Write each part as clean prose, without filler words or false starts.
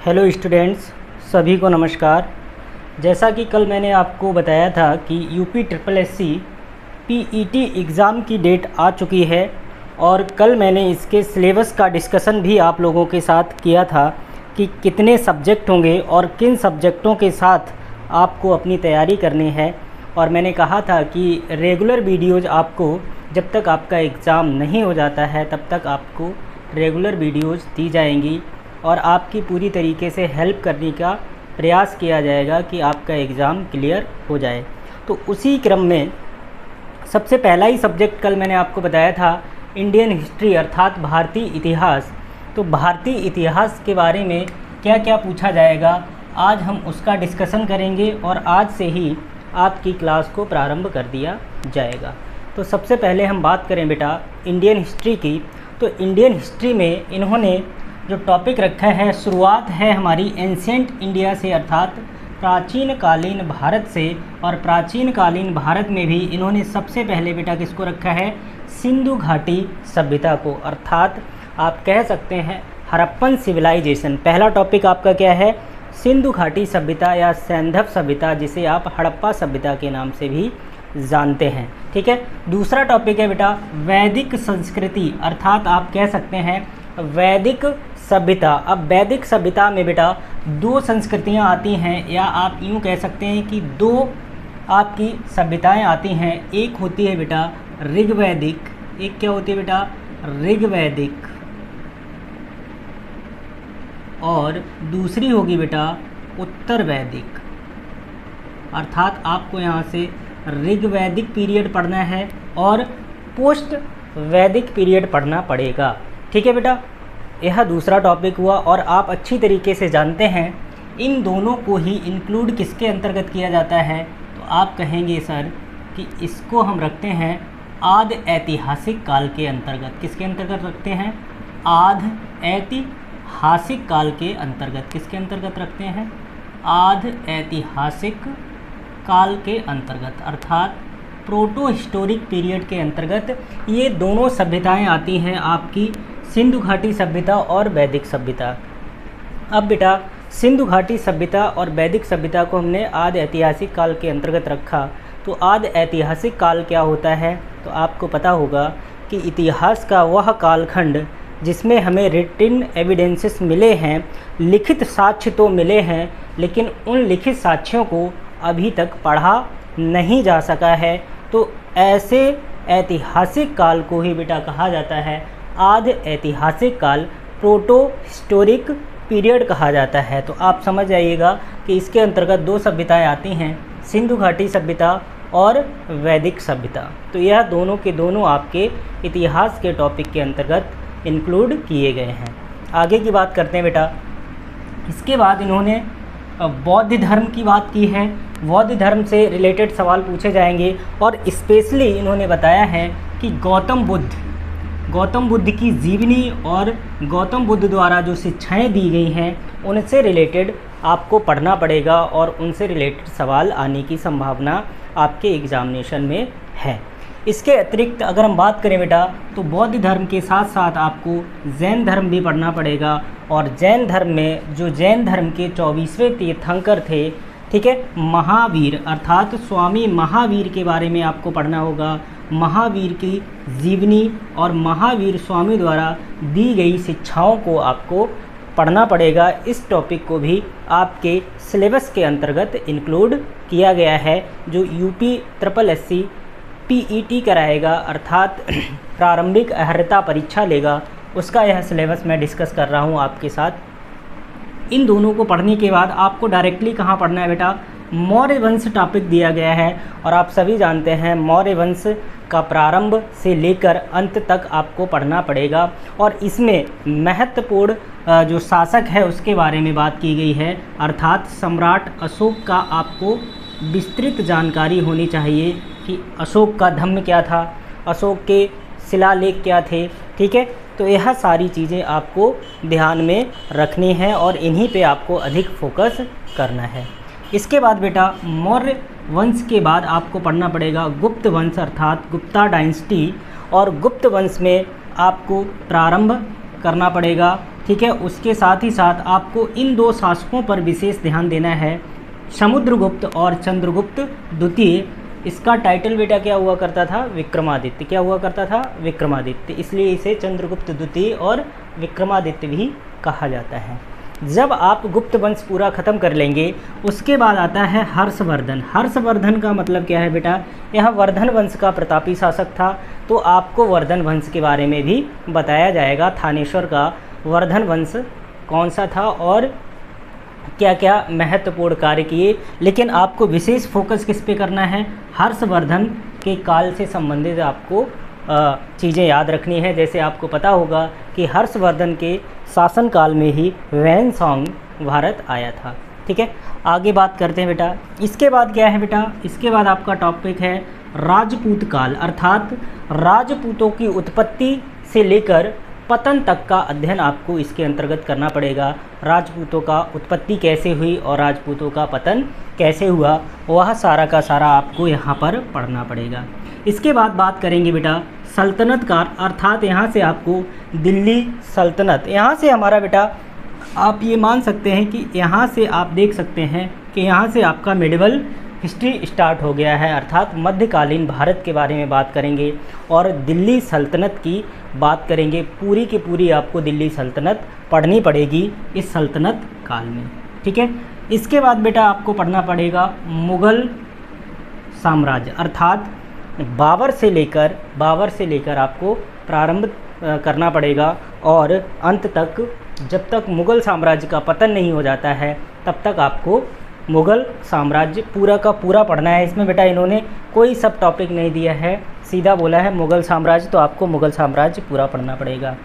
Hello students, सभी को नमस्कार। जैसा कि कल मैंने आपको बताया था कि UP triple SC PET exam की डेट आ चुकी है और कल मैंने इसके सिलेबस का डिस्कशन भी आप लोगों के साथ किया था कि कितने सब्जेक्ट होंगे और किन सब्जेक्टों के साथ आपको अपनी तैयारी करनी है। और मैंने कहा था कि रेगुलर वीडियोज़ आपको जब तक आपका एग्ज़ाम नहीं हो जाता है तब तक आपको रेगुलर वीडियोज़ दी जाएंगी और आपकी पूरी तरीके से हेल्प करने का प्रयास किया जाएगा कि आपका एग्ज़ाम क्लियर हो जाए। तो उसी क्रम में सबसे पहला ही सब्जेक्ट कल मैंने आपको बताया था इंडियन हिस्ट्री अर्थात भारतीय इतिहास। तो भारतीय इतिहास के बारे में क्या क्या पूछा जाएगा आज हम उसका डिस्कशन करेंगे और आज से ही आपकी क्लास को प्रारंभ कर दिया जाएगा। तो सबसे पहले हम बात करें बेटा इंडियन हिस्ट्री की। तो इंडियन हिस्ट्री में इन्होंने जो टॉपिक रखा है, शुरुआत है हमारी एंशिएंट इंडिया से अर्थात प्राचीन कालीन भारत से। और प्राचीन कालीन भारत में भी इन्होंने सबसे पहले बेटा किसको रखा है, सिंधु घाटी सभ्यता को, अर्थात आप कह सकते हैं हड़प्पन सिविलाइजेशन। पहला टॉपिक आपका क्या है, सिंधु घाटी सभ्यता या सैंधव सभ्यता, जिसे आप हड़प्पा सभ्यता के नाम से भी जानते हैं। ठीक है। दूसरा टॉपिक है बेटा वैदिक संस्कृति, अर्थात आप कह सकते हैं वैदिक सभ्यता। अब वैदिक सभ्यता में बेटा दो संस्कृतियां आती हैं, या आप यूँ कह सकते हैं कि दो आपकी सभ्यताएं आती हैं। एक होती है बेटा ऋग्वैदिक, एक क्या होती है बेटा ऋग्वैदिक, और दूसरी होगी बेटा उत्तर वैदिक। अर्थात आपको यहाँ से ऋग्वैदिक पीरियड पढ़ना है और पोस्ट वैदिक पीरियड पढ़ना पड़ेगा। ठीक है बेटा, यह दूसरा टॉपिक हुआ। और आप अच्छी तरीके से जानते हैं इन दोनों को ही इंक्लूड किसके अंतर्गत किया जाता है, तो आप कहेंगे सर कि इसको हम रखते हैं आदि ऐतिहासिक काल के अंतर्गत। किसके अंतर्गत रखते हैं, आदि ऐतिहासिक काल के अंतर्गत। किसके अंतर्गत रखते हैं, आदि ऐतिहासिक काल के अंतर्गत, अर्थात प्रोटो हिस्टोरिक पीरियड के अंतर्गत ये दोनों सभ्यताएं आती हैं, आपकी सिंधु घाटी सभ्यता और वैदिक सभ्यता। अब बेटा सिंधु घाटी सभ्यता और वैदिक सभ्यता को हमने आदि ऐतिहासिक काल के अंतर्गत रखा। तो आदि ऐतिहासिक काल क्या होता है, तो आपको पता होगा कि इतिहास का वह कालखंड जिसमें हमें रिटिन एविडेंसेस मिले हैं, लिखित साक्ष्य तो मिले हैं, लेकिन उन लिखित साक्ष्यों को अभी तक पढ़ा नहीं जा सका है। तो ऐसे ऐतिहासिक काल को ही बेटा कहा जाता है आदि ऐतिहासिक काल, प्रोटो हिस्टोरिक पीरियड कहा जाता है। तो आप समझ जाइएगा कि इसके अंतर्गत दो सभ्यताएं आती हैं, सिंधु घाटी सभ्यता और वैदिक सभ्यता। तो यह दोनों के दोनों आपके इतिहास के टॉपिक के अंतर्गत इंक्लूड किए गए हैं। आगे की बात करते हैं बेटा। इसके बाद इन्होंने बौद्ध धर्म की बात की है। बौद्ध धर्म से रिलेटेड सवाल पूछे जाएंगे और स्पेशली इन्होंने बताया है कि गौतम बुद्ध की जीवनी और गौतम बुद्ध द्वारा जो शिक्षाएं दी गई हैं उनसे रिलेटेड आपको पढ़ना पड़ेगा और उनसे रिलेटेड सवाल आने की संभावना आपके एग्जामिनेशन में है। इसके अतिरिक्त अगर हम बात करें बेटा तो बौद्ध धर्म के साथ साथ आपको जैन धर्म भी पढ़ना पड़ेगा। और जैन धर्म में जो जैन धर्म के 24वें तीर्थंकर थे, ठीक है, महावीर अर्थात स्वामी महावीर के बारे में आपको पढ़ना होगा। महावीर की जीवनी और महावीर स्वामी द्वारा दी गई शिक्षाओं को आपको पढ़ना पड़ेगा। इस टॉपिक को भी आपके सिलेबस के अंतर्गत इंक्लूड किया गया है, जो यूपी ट्रिपल एससी पीईटी कराएगा, अर्थात प्रारंभिक अर्हता परीक्षा लेगा, उसका यह सिलेबस मैं डिस्कस कर रहा हूँ आपके साथ। इन दोनों को पढ़ने के बाद आपको डायरेक्टली कहाँ पढ़ना है बेटा, मौर्य वंश टॉपिक दिया गया है। और आप सभी जानते हैं मौर्य वंश का प्रारंभ से लेकर अंत तक आपको पढ़ना पड़ेगा। और इसमें महत्वपूर्ण जो शासक है उसके बारे में बात की गई है, अर्थात सम्राट अशोक का आपको विस्तृत जानकारी होनी चाहिए कि अशोक का धम्म क्या था, अशोक के शिलालेख क्या थे। ठीक है, तो यह सारी चीज़ें आपको ध्यान में रखनी है और इन्हीं पे आपको अधिक फोकस करना है। इसके बाद बेटा मौर्य वंश के बाद आपको पढ़ना पड़ेगा गुप्त वंश अर्थात गुप्ता डायनेस्टी। और गुप्त वंश में आपको प्रारंभ करना पड़ेगा ठीक है। उसके साथ ही साथ आपको इन दो शासकों पर विशेष ध्यान देना है, समुद्रगुप्त और चंद्रगुप्त द्वितीय। इसका टाइटल बेटा क्या हुआ करता था? विक्रमादित्य। क्या हुआ करता था? विक्रमादित्य। इसलिए इसे चंद्रगुप्त द्वितीय और विक्रमादित्य भी कहा जाता है। जब आप गुप्त वंश पूरा ख़त्म कर लेंगे उसके बाद आता है हर्षवर्धन। हर्षवर्धन का मतलब क्या है बेटा? यह वर्धन वंश का प्रतापी शासक था, तो आपको वर्धन वंश के बारे में भी बताया जाएगा। थानेश्वर का वर्धन वंश कौन सा था और क्या क्या महत्वपूर्ण कार्य किए। लेकिन आपको विशेष फोकस किस पे करना है? हर्षवर्धन के काल से संबंधित आपको चीज़ें याद रखनी है। जैसे आपको पता होगा कि हर्षवर्धन के शासनकाल में ही वैनसॉन्ग भारत आया था। ठीक है, आगे बात करते हैं बेटा। इसके बाद क्या है बेटा? इसके बाद आपका टॉपिक है राजपूत काल, अर्थात राजपूतों की उत्पत्ति से लेकर पतन तक का अध्ययन आपको इसके अंतर्गत करना पड़ेगा। राजपूतों का उत्पत्ति कैसे हुई और राजपूतों का पतन कैसे हुआ, वह सारा का सारा आपको यहाँ पर पढ़ना पड़ेगा। इसके बाद बात करेंगे बेटा सल्तनत काल, अर्थात यहाँ से आपको दिल्ली सल्तनत, यहाँ से हमारा बेटा आप ये मान सकते हैं कि यहाँ से आप देख सकते हैं कि यहाँ से आपका मिडिवल हिस्ट्री स्टार्ट हो गया है, अर्थात मध्यकालीन भारत के बारे में बात करेंगे और दिल्ली सल्तनत की बात करेंगे। पूरी की पूरी आपको दिल्ली सल्तनत पढ़नी पड़ेगी इस सल्तनत काल में। ठीक है, इसके बाद बेटा आपको पढ़ना पड़ेगा मुग़ल साम्राज्य, अर्थात बाबर से लेकर आपको प्रारंभ करना पड़ेगा और अंत तक, जब तक मुग़ल साम्राज्य का पतन नहीं हो जाता है तब तक आपको मुग़ल साम्राज्य पूरा का पूरा पढ़ना है। इसमें बेटा इन्होंने कोई सब टॉपिक नहीं दिया है, सीधा बोला है मुग़ल साम्राज्य, तो आपको मुग़ल साम्राज्य पूरा पढ़ना पड़ेगा।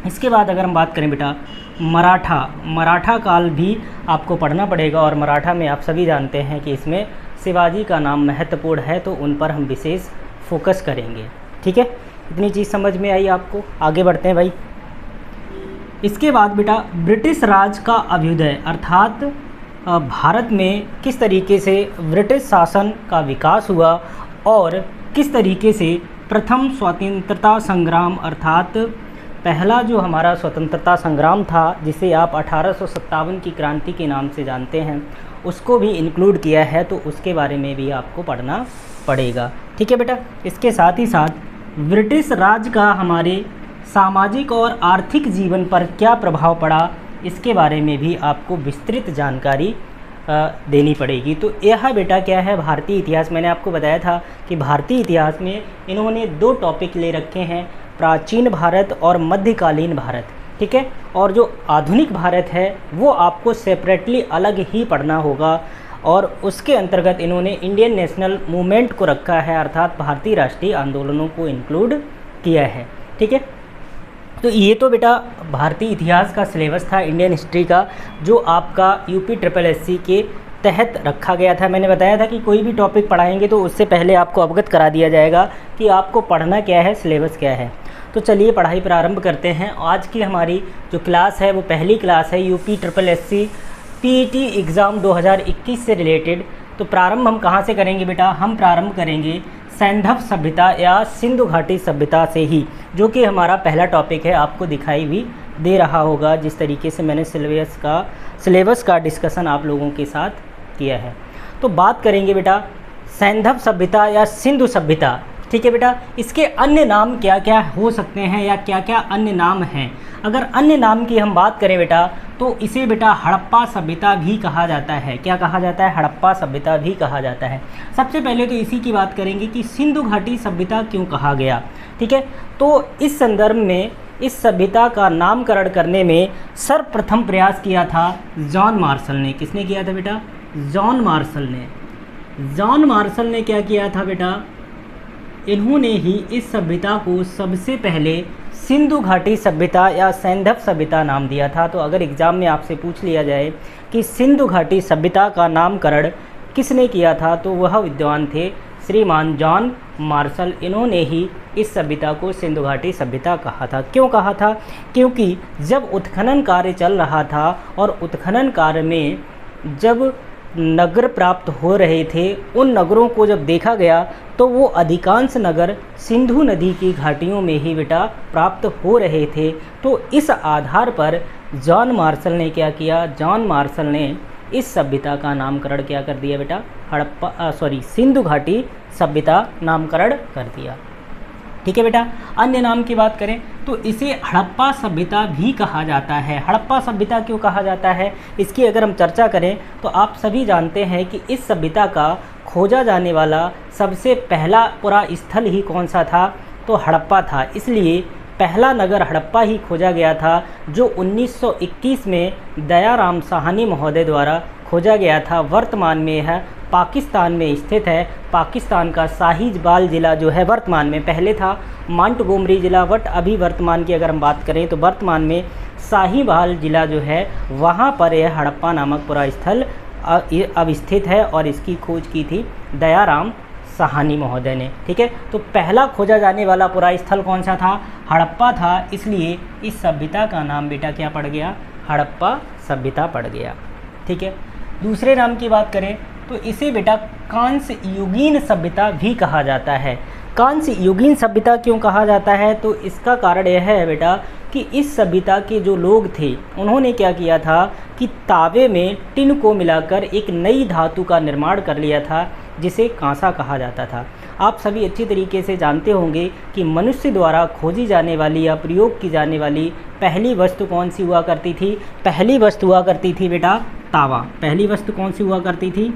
इसके बाद अगर हम बात करें बेटा मराठा काल भी आपको पढ़ना पड़ेगा और मराठा में आप सभी जानते हैं कि इसमें शिवाजी का नाम महत्वपूर्ण है, तो उन पर हम विशेष फोकस करेंगे। ठीक है, इतनी चीज़ समझ में आई आपको? आगे बढ़ते हैं भाई। इसके बाद बेटा ब्रिटिश राज का अभ्युदय, अर्थात भारत में किस तरीके से ब्रिटिश शासन का विकास हुआ और किस तरीके से प्रथम स्वतंत्रता संग्राम, अर्थात पहला जो हमारा स्वतंत्रता संग्राम था जिसे आप 1857 की क्रांति के नाम से जानते हैं, उसको भी इंक्लूड किया है, तो उसके बारे में भी आपको पढ़ना पड़ेगा। ठीक है बेटा, इसके साथ ही साथ ब्रिटिश राज का हमारे सामाजिक और आर्थिक जीवन पर क्या प्रभाव पड़ा, इसके बारे में भी आपको विस्तृत जानकारी देनी पड़ेगी। तो यह बेटा क्या है? भारतीय इतिहास। मैंने आपको बताया था कि भारतीय इतिहास में इन्होंने दो टॉपिक ले रखे हैं, प्राचीन भारत और मध्यकालीन भारत। ठीक है, और जो आधुनिक भारत है वो आपको सेपरेटली अलग ही पढ़ना होगा और उसके अंतर्गत इन्होंने इंडियन नेशनल मूवमेंट को रखा है, अर्थात भारतीय राष्ट्रीय आंदोलनों को इंक्लूड किया है। ठीक है, तो ये तो बेटा भारतीय इतिहास का सिलेबस था इंडियन हिस्ट्री का, जो आपका यूपी SSS के तहत रखा गया था। मैंने बताया था कि कोई भी टॉपिक पढ़ाएंगे तो उससे पहले आपको अवगत करा दिया जाएगा कि आपको पढ़ना क्या है, सिलेबस क्या है। तो चलिए पढ़ाई प्रारंभ करते हैं। आज की हमारी जो क्लास है वो पहली क्लास है यूपी SSS PET एग्ज़ाम 2021 से रिलेटेड। तो प्रारंभ हम कहाँ से करेंगे बेटा? हम प्रारंभ करेंगे सैंधव सभ्यता या सिंधु घाटी सभ्यता से ही, जो कि हमारा पहला टॉपिक है। आपको दिखाई भी दे रहा होगा जिस तरीके से मैंने सिलेबस का डिस्कशन आप लोगों के साथ किया है। तो बात करेंगे बेटा सैंधव सभ्यता या सिंधु सभ्यता। ठीक है बेटा, इसके अन्य नाम क्या क्या हो सकते हैं या क्या क्या अन्य नाम हैं? अगर अन्य नाम की हम बात करें बेटा तो इसे बेटा हड़प्पा सभ्यता भी कहा जाता है। क्या कहा जाता है? हड़प्पा सभ्यता भी कहा जाता है। सबसे पहले तो इसी की बात करेंगे कि सिंधु घाटी सभ्यता क्यों कहा गया। ठीक है, तो इस संदर्भ में इस सभ्यता का नामकरण करने में सर्वप्रथम प्रयास किया था जॉन मार्शल ने। किसने किया था बेटा? जॉन मार्शल ने। जॉन मार्शल ने क्या किया था बेटा? इन्होंने ही इस सभ्यता को सबसे पहले सिंधु घाटी सभ्यता या सैंधव सभ्यता नाम दिया था। तो अगर एग्ज़ाम में आपसे पूछ लिया जाए कि सिंधु घाटी सभ्यता का नामकरण किसने किया था, तो वह विद्वान थे श्रीमान जॉन मार्शल। इन्होंने ही इस सभ्यता को सिंधु घाटी सभ्यता कहा था। क्यों कहा था? क्योंकि जब उत्खनन कार्य चल रहा था और उत्खनन कार्य में जब नगर प्राप्त हो रहे थे, उन नगरों को जब देखा गया तो वो अधिकांश नगर सिंधु नदी की घाटियों में ही बेटा प्राप्त हो रहे थे। तो इस आधार पर जॉन मार्शल ने क्या किया, जॉन मार्शल ने इस सभ्यता का नामकरण क्या कर दिया बेटा, सिंधु घाटी सभ्यता नामकरण कर दिया। ठीक है बेटा। अन्य नाम की बात करें तो इसे हड़प्पा सभ्यता भी कहा जाता है। हड़प्पा सभ्यता क्यों कहा जाता है, इसकी अगर हम चर्चा करें तो आप सभी जानते हैं कि इस सभ्यता का खोजा जाने वाला सबसे पहला पूरा स्थल ही कौन सा था, तो हड़प्पा था। इसलिए पहला नगर हड़प्पा ही खोजा गया था, जो 1921 में दयाराम साहनी महोदय द्वारा खोजा गया था। वर्तमान में यह पाकिस्तान में स्थित है। पाकिस्तान का साहिवाल ज़िला जो है वर्तमान में, पहले था मांटगोमरी ज़िला, बट अभी वर्तमान की अगर हम बात करें तो वर्तमान में साहिवाल ज़िला जो है वहाँ पर यह हड़प्पा नामक पूरा स्थल अब स्थित है और इसकी खोज की थी दयाराम साहनी महोदय ने। ठीक है। तो पहला खोजा जाने वाला पूरा स्थल कौन सा था, हड़प्पा था। इसलिए इस सभ्यता का नाम बेटा क्या पड़ गया, हड़प्पा सभ्यता पड़ गया। ठीक है। दूसरे नाम की बात करें तो इसे बेटा कांस्य युगीन सभ्यता भी कहा जाता है। कांस्य युगीन सभ्यता क्यों कहा जाता है, तो इसका कारण यह है बेटा कि इस सभ्यता के जो लोग थे उन्होंने क्या किया था कि तावे में टिन को मिलाकर एक नई धातु का निर्माण कर लिया था, जिसे कांसा कहा जाता था। आप सभी अच्छी तरीके से जानते होंगे कि मनुष्य द्वारा खोजी जाने वाली या प्रयोग की जाने वाली पहली वस्तु कौन सी हुआ करती थी, पहली वस्तु हुआ करती थी बेटा तावा। पहली वस्तु कौन सी हुआ करती थी,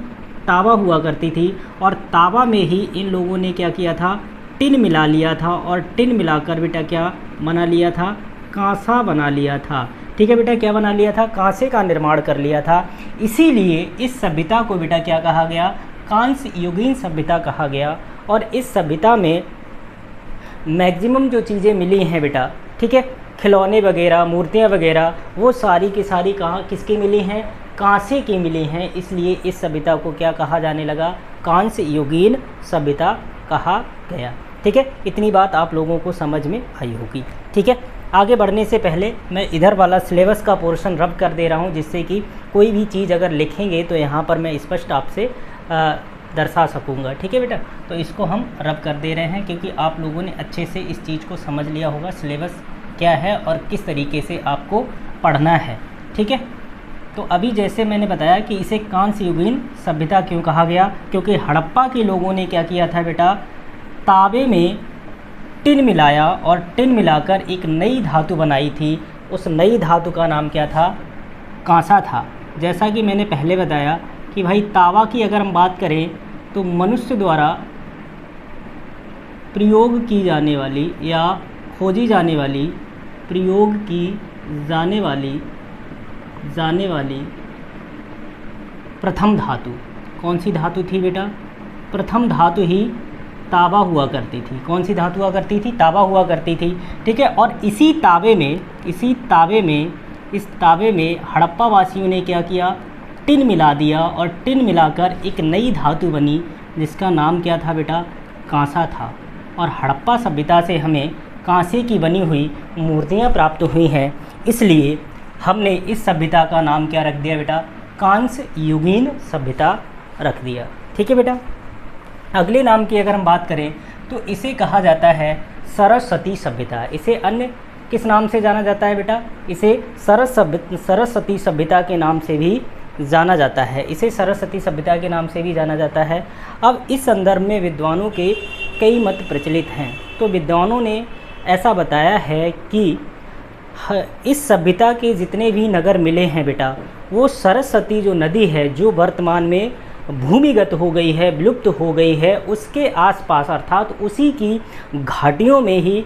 तावा हुआ करती थी। और तावा में ही इन लोगों ने क्या किया था, टिन मिला लिया था, और टिन मिलाकर बेटा क्या बना लिया था, कांसा बना लिया था। ठीक है बेटा, क्या बना लिया था, कांसे का निर्माण कर लिया था। इसीलिए इस सभ्यता को बेटा क्या कहा गया, कांस्य युगीन सभ्यता कहा गया। और इस सभ्यता में मैक्सिमम जो चीज़ें मिली हैं बेटा, ठीक है, खिलौने वगैरह, मूर्तियाँ वगैरह, वो सारी की सारी कहाँ किसकी मिली हैं, कांसे की मिली हैं। इसलिए इस सभ्यता को क्या कहा जाने लगा, कांस्य युगीन सभ्यता कहा गया। ठीक है। इतनी बात आप लोगों को समझ में आई होगी। ठीक है। आगे बढ़ने से पहले मैं इधर वाला सिलेबस का पोर्शन रब कर दे रहा हूँ, जिससे कि कोई भी चीज़ अगर लिखेंगे तो यहाँ पर मैं स्पष्ट आपसे दर्शा सकूँगा। ठीक है बेटा। तो इसको हम रब कर दे रहे हैं, क्योंकि आप लोगों ने अच्छे से इस चीज़ को समझ लिया होगा सिलेबस क्या है और किस तरीके से आपको पढ़ना है। ठीक है। तो अभी जैसे मैंने बताया कि इसे कांस्य युगीन सभ्यता क्यों कहा गया, क्योंकि हड़प्पा के लोगों ने क्या किया था बेटा, तावे में टिन मिलाया और टिन मिलाकर एक नई धातु बनाई थी। उस नई धातु का नाम क्या था, कांसा था। जैसा कि मैंने पहले बताया कि भाई तावा की अगर हम बात करें तो मनुष्य द्वारा प्रयोग की जाने वाली या खोजी जाने वाली, प्रयोग की जाने वाली प्रथम धातु कौन सी धातु थी बेटा, प्रथम धातु ही तावा हुआ करती थी। कौन सी धातु हुआ करती थी, तावा हुआ करती थी। ठीक है। और इस तावे में हड़प्पा वासियों ने क्या किया, टिन मिला दिया, और टिन मिलाकर एक नई धातु बनी, जिसका नाम क्या था बेटा, कांसा था। और हड़प्पा सभ्यता से हमें कांसे की बनी हुई मूर्तियाँ प्राप्त हुई हैं। इसलिए हमने इस सभ्यता का नाम क्या रख दिया बेटा, कांस्य युगीन सभ्यता रख दिया। ठीक है बेटा। अगले नाम की अगर हम बात करें तो इसे कहा जाता है सरस्वती सभ्यता। इसे अन्य किस नाम से जाना जाता है बेटा, इसे सरस्वती सभ्यता के नाम से भी जाना जाता है। इसे सरस्वती सभ्यता के नाम से भी जाना जाता है। अब इस संदर्भ में विद्वानों के कई मत प्रचलित हैं। तो विद्वानों ने ऐसा बताया है कि इस सभ्यता के जितने भी नगर मिले हैं बेटा, वो सरस्वती जो नदी है, जो वर्तमान में भूमिगत हो गई है, विलुप्त हो गई है, उसके आसपास अर्थात उसी की घाटियों में ही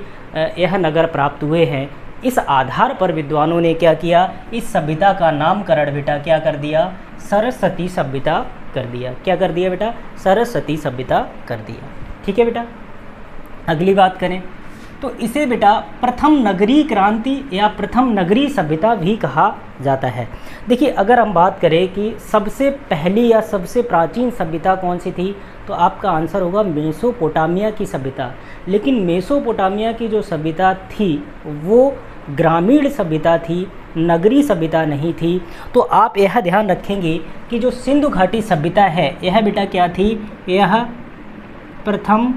यह नगर प्राप्त हुए हैं। इस आधार पर विद्वानों ने क्या किया, इस सभ्यता का नामकरण बेटा क्या कर दिया, सरस्वती सभ्यता कर दिया। क्या कर दिया बेटा, सरस्वती सभ्यता कर दिया। ठीक है बेटा। अगली बात करें तो इसे बेटा प्रथम नगरीय क्रांति या प्रथम नगरीय सभ्यता भी कहा जाता है। देखिए, अगर हम बात करें कि सबसे पहली या सबसे प्राचीन सभ्यता कौन सी थी, तो आपका आंसर होगा मेसोपोटामिया की सभ्यता। लेकिन मेसोपोटामिया की जो सभ्यता थी वो ग्रामीण सभ्यता थी, नगरीय सभ्यता नहीं थी। तो आप यह ध्यान रखेंगे कि जो सिंधु घाटी सभ्यता है यह बेटा क्या थी, यह प्रथम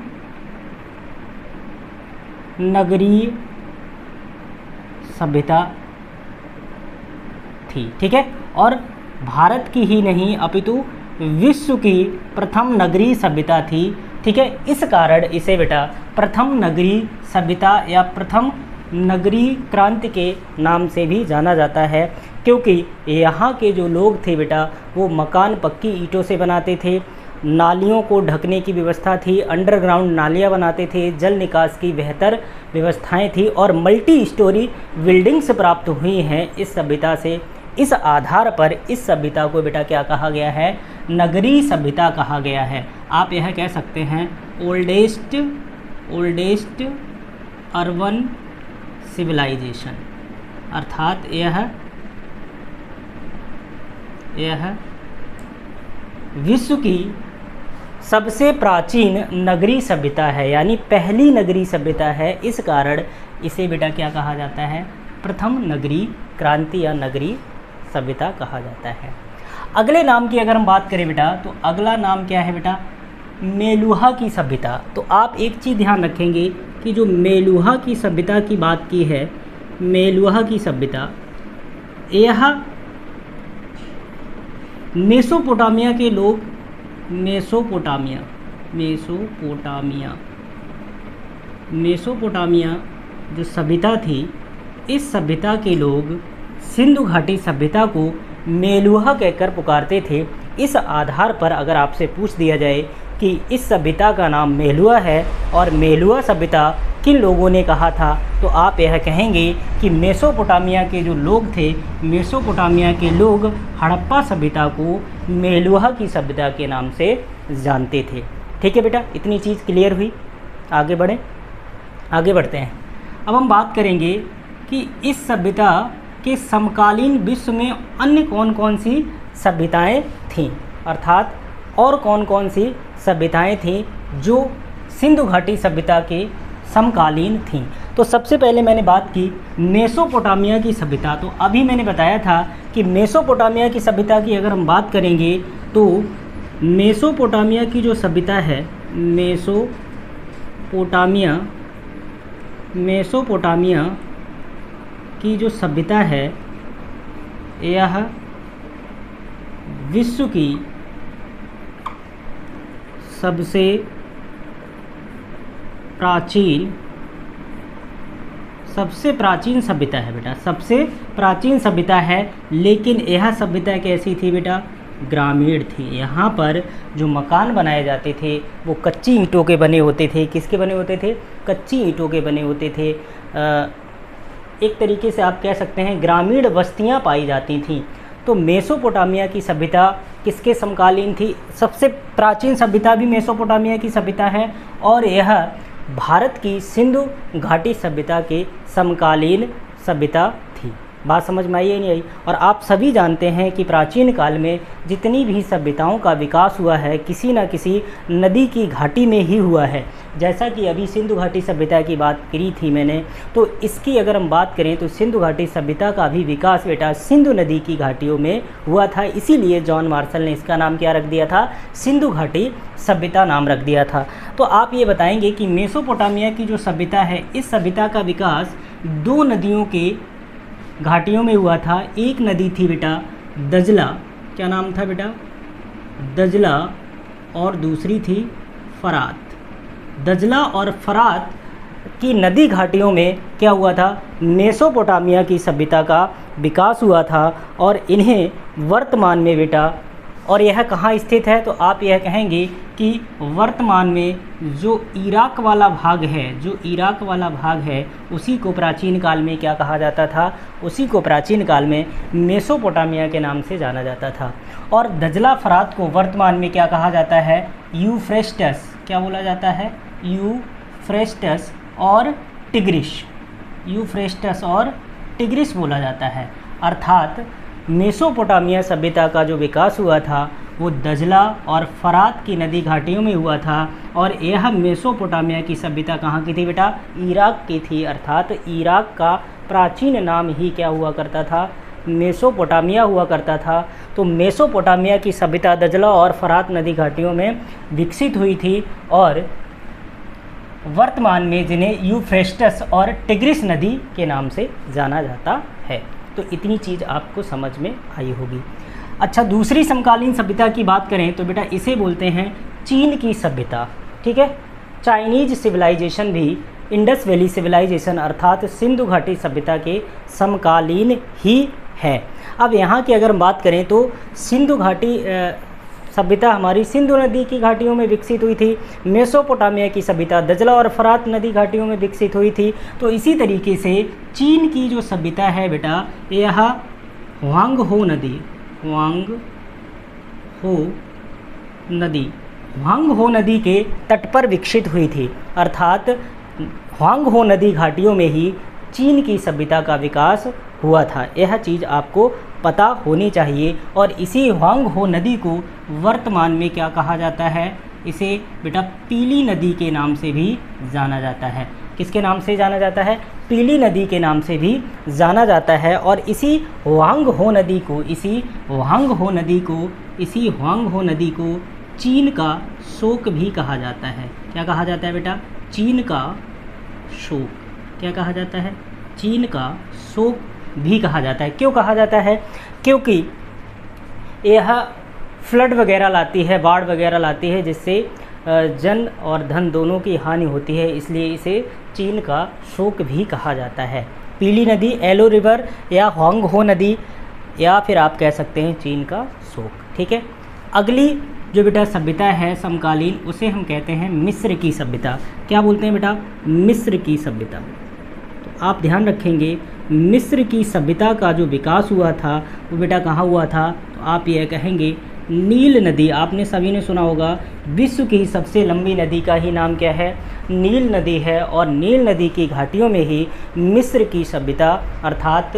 नगरीय सभ्यता थी। ठीक है, और भारत की ही नहीं अपितु विश्व की प्रथम नगरीय सभ्यता थी। ठीक है, इस कारण इसे बेटा प्रथम नगरीय सभ्यता या प्रथम नगरीय क्रांति के नाम से भी जाना जाता है, क्योंकि यहाँ के जो लोग थे बेटा वो मकान पक्की ईंटों से बनाते थे, नालियों को ढकने की व्यवस्था थी, अंडरग्राउंड नालियाँ बनाते थे, जल निकास की बेहतर व्यवस्थाएं थी और मल्टी स्टोरी बिल्डिंग्स प्राप्त हुई हैं इस सभ्यता से। इस आधार पर इस सभ्यता को बेटा क्या कहा गया है, नगरीय सभ्यता कहा गया है। आप यह कह सकते हैं ओल्डेस्ट अर्बन सिविलाइजेशन, अर्थात यह विश्व की सबसे प्राचीन नगरीय सभ्यता है, यानी पहली नगरीय सभ्यता है। इस कारण इसे बेटा क्या कहा जाता है, प्रथम नगरीय क्रांति या नगरीय सभ्यता कहा जाता है। अगले नाम की अगर हम बात करें बेटा तो अगला नाम क्या है बेटा, मेलुहा की सभ्यता। तो आप एक चीज़ ध्यान रखेंगे कि जो मेलुहा की सभ्यता की बात की है, मेलुहा की सभ्यता यह मेसोपोटामिया के लोग, मेसोपोटामिया जो सभ्यता थी, इस सभ्यता के लोग सिंधु घाटी सभ्यता को मेलुहा कहकर पुकारते थे। इस आधार पर अगर आपसे पूछ दिया जाए कि इस सभ्यता का नाम मेलुहा है और मेलुहा सभ्यता किन लोगों ने कहा था, तो आप यह कहेंगे कि मेसोपोटामिया के जो लोग थे, मेसोपोटामिया के लोग हड़प्पा सभ्यता को मेलुहा की सभ्यता के नाम से जानते थे। ठीक है बेटा, इतनी चीज़ क्लियर हुई। आगे बढ़ते हैं। अब हम बात करेंगे कि इस सभ्यता के समकालीन विश्व में अन्य कौन कौन सी सभ्यताएं थीं, अर्थात और कौन कौन सी सभ्यताएं थीं जो सिंधु घाटी सभ्यता के समकालीन थीं। तो सबसे पहले मैंने बात की मेसोपोटामिया की सभ्यता। तो अभी मैंने बताया था कि मेसोपोटामिया की सभ्यता की अगर हम बात करेंगे तो मेसोपोटामिया की जो सभ्यता है, मेसोपोटामिया की जो सभ्यता है यह विश्व की सबसे प्राचीन सभ्यता है बेटा, सबसे प्राचीन सभ्यता है। लेकिन यह सभ्यता कैसी थी बेटा, ग्रामीण थी। यहाँ पर जो मकान बनाए जाते थे वो कच्ची ईंटों के बने होते थे। किसके बने होते थे, कच्ची ईंटों के बने होते थे। एक तरीके से आप कह सकते हैं ग्रामीण बस्तियाँ पाई जाती थीं। तो मेसोपोटामिया की सभ्यता किसके समकालीन थी, सबसे प्राचीन सभ्यता भी मेसोपोटामिया की सभ्यता है और यह भारत की सिंधु घाटी सभ्यता के समकालीन सभ्यता थी। बात समझ में आई या नहीं आई। और आप सभी जानते हैं कि प्राचीन काल में जितनी भी सभ्यताओं का विकास हुआ है किसी न किसी नदी की घाटी में ही हुआ है। जैसा कि अभी सिंधु घाटी सभ्यता की बात करी थी मैंने, तो इसकी अगर हम बात करें तो सिंधु घाटी सभ्यता का भी विकास बेटा सिंधु नदी की घाटियों में हुआ था। इसीलिए जॉन मार्शल ने इसका नाम क्या रख दिया था, सिंधु घाटी सभ्यता नाम रख दिया था। तो आप ये बताएंगे कि मेसोपोटामिया की जो सभ्यता है, इस सभ्यता का विकास दो नदियों के घाटियों में हुआ था। एक नदी थी बेटा दजला, क्या नाम था बेटा, दजला, और दूसरी थी फरात। दजला और फरात की नदी घाटियों में क्या हुआ था, मेसोपोटामिया की सभ्यता का विकास हुआ था। और इन्हें वर्तमान में बेटा, और यह कहाँ स्थित है, तो आप यह कहेंगे कि वर्तमान में जो इराक वाला भाग है, उसी को प्राचीन काल में क्या कहा जाता था, उसी को प्राचीन काल में मेसोपोटामिया के नाम से जाना जाता था। और दजला फरात को वर्तमान में क्या कहा जाता है, यूफ्रेस्टस, क्या बोला जाता है, यूफ्रेस्टस और टिग्रिस बोला जाता है। अर्थात मेसोपोटामिया सभ्यता का जो विकास हुआ था वो दजला और फरात की नदी घाटियों में हुआ था। और यह मेसोपोटामिया की सभ्यता कहाँ की थी बेटा, इराक की थी। अर्थात इराक का प्राचीन नाम ही क्या हुआ करता था, मेसोपोटामिया हुआ करता था। तो मेसोपोटामिया की सभ्यता दजला और फरात नदी घाटियों में विकसित हुई थी और वर्तमान में जिन्हें यूफ्रेस्टस और टिग्रिस नदी के नाम से जाना जाता है। तो इतनी चीज़ आपको समझ में आई होगी। अच्छा, दूसरी समकालीन सभ्यता की बात करें तो बेटा इसे बोलते हैं चीन की सभ्यता। ठीक है, चाइनीज सिविलाइजेशन भी इंडस वैली सिविलाइजेशन अर्थात सिंधु घाटी सभ्यता के समकालीन ही है। अब यहाँ की अगर बात करें तो सिंधु घाटी सभ्यता हमारी सिंधु नदी की घाटियों में विकसित हुई थी। मेसोपोटामिया की सभ्यता दजला और फरात नदी घाटियों में विकसित हुई थी। तो इसी तरीके से चीन की जो सभ्यता है बेटा, यह ह्वांगहो नदी के तट पर विकसित हुई थी। अर्थात ह्वांगहो नदी घाटियों में ही चीन की सभ्यता का विकास हुआ था। यह चीज़ आपको पता होनी चाहिए। और इसी ह्वांगहो नदी को वर्तमान में क्या कहा जाता है, इसे बेटा पीली नदी के नाम से भी जाना जाता है। किसके नाम से जाना जाता है, पीली नदी के नाम से भी जाना जाता है। और इसी ह्वांगहो नदी को चीन का शोक भी कहा जाता है। क्या कहा जाता है बेटा, चीन का शोक। क्या कहा जाता है, चीन का शोक भी कहा जाता है। क्यों कहा जाता है, क्योंकि यह फ्लड वगैरह लाती है, बाढ़ वगैरह लाती है, जिससे जन और धन दोनों की हानि होती है, इसलिए इसे चीन का शोक भी कहा जाता है। पीली नदी, एलो रिवर या ह्वांगहो नदी, या फिर आप कह सकते हैं चीन का शोक। ठीक है, अगली जो बेटा सभ्यता है समकालीन, उसे हम कहते हैं मिस्र की सभ्यता। क्या बोलते हैं बेटा, मिस्र की सभ्यता। तो आप ध्यान रखेंगे, मिस्र की सभ्यता का जो विकास हुआ था वो बेटा कहाँ हुआ था, तो आप यह कहेंगे नील नदी। आपने सभी ने सुना होगा, विश्व की सबसे लंबी नदी का ही नाम क्या है, नील नदी है। और नील नदी की घाटियों में ही मिस्र की सभ्यता अर्थात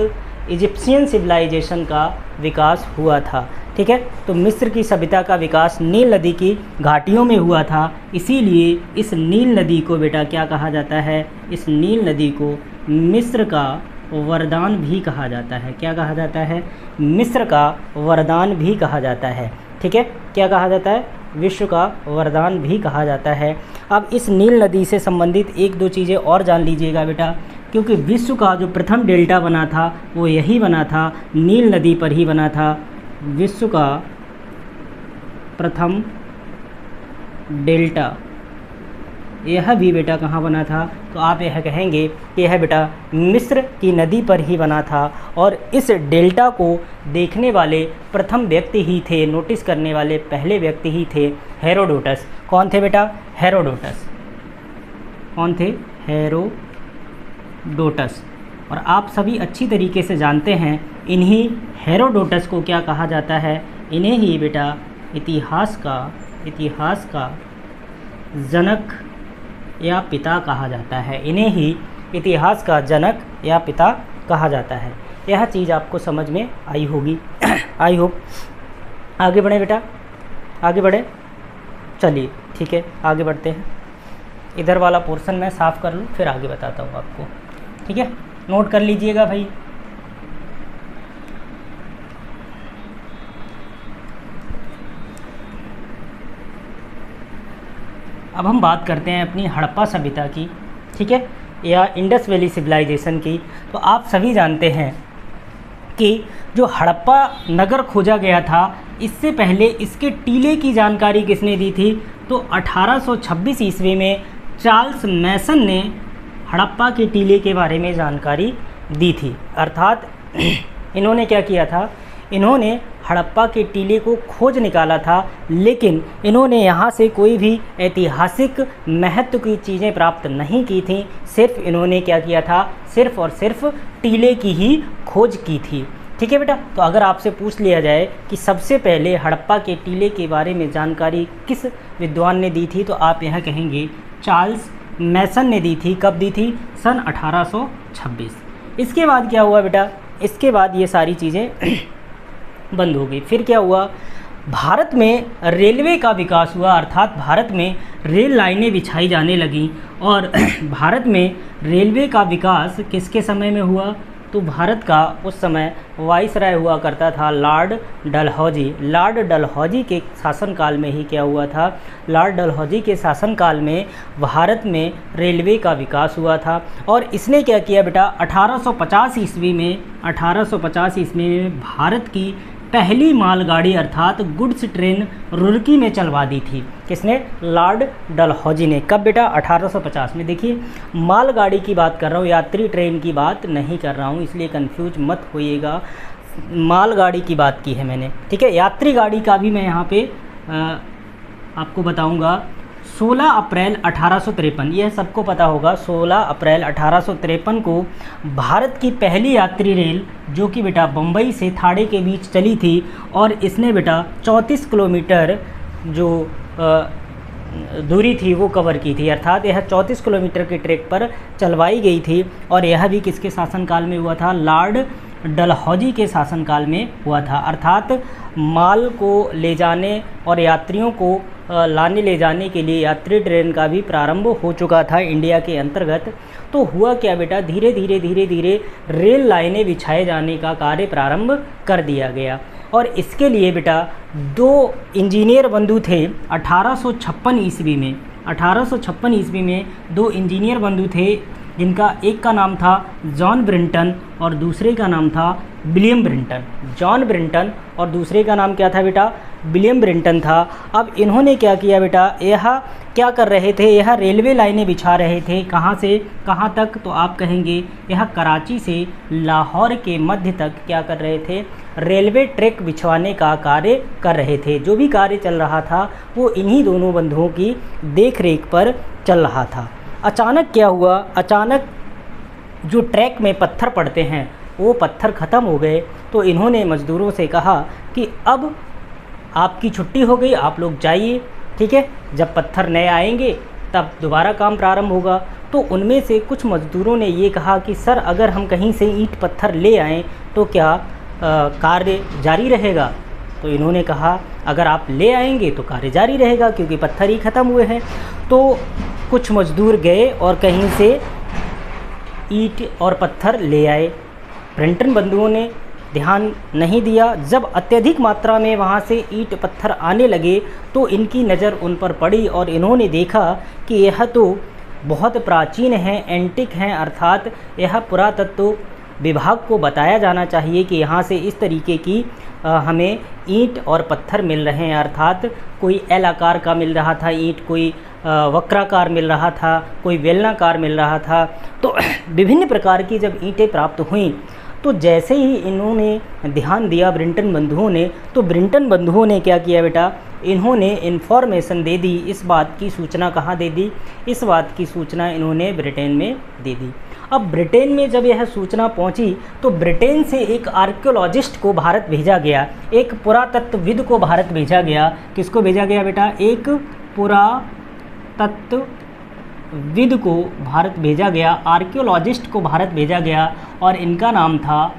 इजिप्शियन सिविलाइजेशन का विकास हुआ था। ठीक है, तो मिस्र की सभ्यता का विकास नील नदी की घाटियों में हुआ था। इसीलिए इस नील नदी को बेटा क्या कहा जाता है, इस नील नदी को मिस्र का वरदान भी कहा जाता है। क्या कहा जाता है, मिस्र का वरदान भी कहा जाता है। ठीक है, क्या कहा जाता है, विश्व का वरदान भी कहा जाता है। अब इस नील नदी से संबंधित एक दो चीज़ें और जान लीजिएगा बेटा, क्योंकि विश्व का जो प्रथम डेल्टा बना था वो यही बना था, नील नदी पर ही बना था। विश्व का प्रथम डेल्टा यह भी बेटा कहाँ बना था, तो आप यह कहेंगे कि यह बेटा मिस्र की नदी पर ही बना था। और इस डेल्टा को देखने वाले प्रथम व्यक्ति ही थे, नोटिस करने वाले पहले व्यक्ति ही थे हेरोडोटस। कौन थे बेटा, हेरोडोटस। कौन थे, हेरोडोटस। और आप सभी अच्छी तरीके से जानते हैं, इन्हीं हेरोडोटस को क्या कहा जाता है, इन्हें ही बेटा इतिहास का जनक या पिता कहा जाता है। इन्हें ही इतिहास का जनक या पिता कहा जाता है। यह चीज़ आपको समझ में आई होगी। I hope. आगे बढ़े बेटा, आगे बढ़े, चलिए ठीक है आगे बढ़ते हैं। इधर वाला पोर्शन मैं साफ़ कर लूँ फिर आगे बताता हूँ आपको। ठीक है, नोट कर लीजिएगा भाई। अब हम बात करते हैं अपनी हड़प्पा सभ्यता की। ठीक है, या इंडस वैली सिविलाइजेशन की। तो आप सभी जानते हैं कि जो हड़प्पा नगर खोजा गया था, इससे पहले इसके टीले की जानकारी किसने दी थी, तो 1826 ईस्वी में चार्ल्स मैसन ने हड़प्पा के टीले के बारे में जानकारी दी थी। अर्थात इन्होंने क्या किया था, इन्होंने हड़प्पा के टीले को खोज निकाला था, लेकिन इन्होंने यहाँ से कोई भी ऐतिहासिक महत्व की चीज़ें प्राप्त नहीं की थी। सिर्फ इन्होंने क्या किया था, सिर्फ और सिर्फ टीले की ही खोज की थी। ठीक है बेटा, तो अगर आपसे पूछ लिया जाए कि सबसे पहले हड़प्पा के टीले के बारे में जानकारी किस विद्वान ने दी थी, तो आप यह कहेंगे चार्ल्स मैसन ने दी थी। कब दी थी, सन 1826। इसके बाद क्या हुआ बेटा, इसके बाद ये सारी चीज़ें बंद हो गई। फिर क्या हुआ, भारत में रेलवे का विकास हुआ, अर्थात भारत में रेल लाइनें बिछाई जाने लगीं। और भारत में रेलवे का विकास किसके समय में हुआ? तो भारत का उस समय वाइसराय हुआ करता था लॉर्ड डलहौजी। लॉर्ड डलहौजी के शासनकाल में ही क्या हुआ था? लॉर्ड डलहौजी के शासनकाल में भारत में रेलवे का विकास हुआ था। और इसने क्या किया बेटा? 1850 ईस्वी में भारत की पहली मालगाड़ी अर्थात गुड्स ट्रेन रुड़की में चलवा दी थी। किसने? लॉर्ड डलहौजी ने। कब बेटा? 1850 में। देखिए, मालगाड़ी की बात कर रहा हूँ, यात्री ट्रेन की बात नहीं कर रहा हूँ, इसलिए कंफ्यूज मत होइएगा। मालगाड़ी की बात की है मैंने, ठीक है। यात्री गाड़ी का भी मैं यहाँ पे आपको बताऊँगा। 16 अप्रैल 1853, यह सबको पता होगा, 16 अप्रैल 1853 को भारत की पहली यात्री रेल जो कि बेटा बम्बई से थाड़े के बीच चली थी, और इसने बेटा 34 किलोमीटर जो दूरी थी वो कवर की थी, अर्थात यह 34 किलोमीटर के ट्रैक पर चलवाई गई थी। और यह भी किसके शासनकाल में हुआ था? लॉर्ड डलहौजी के शासनकाल में हुआ था। अर्थात माल को ले जाने और यात्रियों को लाने ले जाने के लिए यात्री ट्रेन का भी प्रारंभ हो चुका था इंडिया के अंतर्गत। तो हुआ क्या बेटा? धीरे धीरे रेल लाइनें बिछाए जाने का कार्य प्रारंभ कर दिया गया। और इसके लिए बेटा 2 इंजीनियर बंधु थे 1856 ईस्वी में। 1856 ईस्वी में 2 इंजीनियर बंधु थे, जिनका एक का नाम था जॉन ब्रिंटन और दूसरे का नाम था विलियम ब्रिंटन। जॉन ब्रिंटन और दूसरे का नाम क्या था बेटा? विलियम ब्रिंटन था। अब इन्होंने क्या किया बेटा? यह क्या कर रहे थे? यह रेलवे लाइनें बिछा रहे थे। कहाँ से कहाँ तक? तो आप कहेंगे यह कराची से लाहौर के मध्य तक क्या कर रहे थे? रेलवे ट्रैक बिछवाने का कार्य कर रहे थे। जो भी कार्य चल रहा था वो इन्हीं दोनों बंधुओं की देख रेख पर चल रहा था। अचानक क्या हुआ? अचानक जो ट्रैक में पत्थर पड़ते हैं वो पत्थर ख़त्म हो गए। तो इन्होंने मज़दूरों से कहा कि अब आपकी छुट्टी हो गई, आप लोग जाइए, ठीक है। जब पत्थर नए आएंगे तब दोबारा काम प्रारंभ होगा। तो उनमें से कुछ मज़दूरों ने ये कहा कि सर, अगर हम कहीं से ईंट पत्थर ले आएँ तो क्या कार्य जारी रहेगा? तो इन्होंने कहा अगर आप ले आएंगे तो कार्य जारी रहेगा, क्योंकि पत्थर ही ख़त्म हुए हैं। तो कुछ मज़दूर गए और कहीं से ईंट और पत्थर ले आए। ब्रिंटन बंधुओं ने ध्यान नहीं दिया। जब अत्यधिक मात्रा में वहाँ से ईंट पत्थर आने लगे तो इनकी नज़र उन पर पड़ी और इन्होंने देखा कि यह तो बहुत प्राचीन है, एंटिक हैं, अर्थात यह पुरातत्व विभाग को बताया जाना चाहिए कि यहाँ से इस तरीके की हमें ईंट और पत्थर मिल रहे हैं। अर्थात कोई एल आकार का मिल रहा था ईंट, कोई वक्राकार मिल रहा था, कोई बेलनाकार मिल रहा था। तो विभिन्न प्रकार की जब ईंटें प्राप्त हुईं तो जैसे ही इन्होंने ध्यान दिया ब्रिंटन बंधुओं ने, तो ब्रिंटन बंधुओं ने क्या किया बेटा? इन्होंने इन्फॉर्मेशन दे दी। इस बात की सूचना कहाँ दे दी? इस बात की सूचना इन्होंने ब्रिटेन में दे दी। अब ब्रिटेन में जब यह सूचना पहुंची तो ब्रिटेन से एक आर्कियोलॉजिस्ट को भारत भेजा गया, एक पुरातत्वविद को भारत भेजा गया। किसको भेजा गया बेटा? एक पुरातत्वविद को भारत भेजा गया, आर्कियोलॉजिस्ट को भारत भेजा गया, और इनका नाम था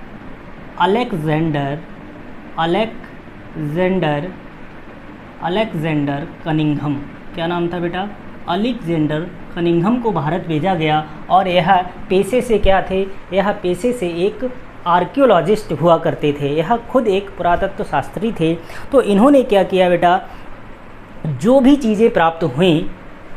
अलेक्जेंडर कनिंघम। क्या नाम था बेटा? अलेक्जेंडर कनिंघम को भारत भेजा गया। और यह पेशे से क्या थे? यह पेशे से एक आर्कियोलॉजिस्ट हुआ करते थे, यह खुद एक पुरातत्व शास्त्री थे। तो इन्होंने क्या किया बेटा? जो भी चीज़ें प्राप्त हुई,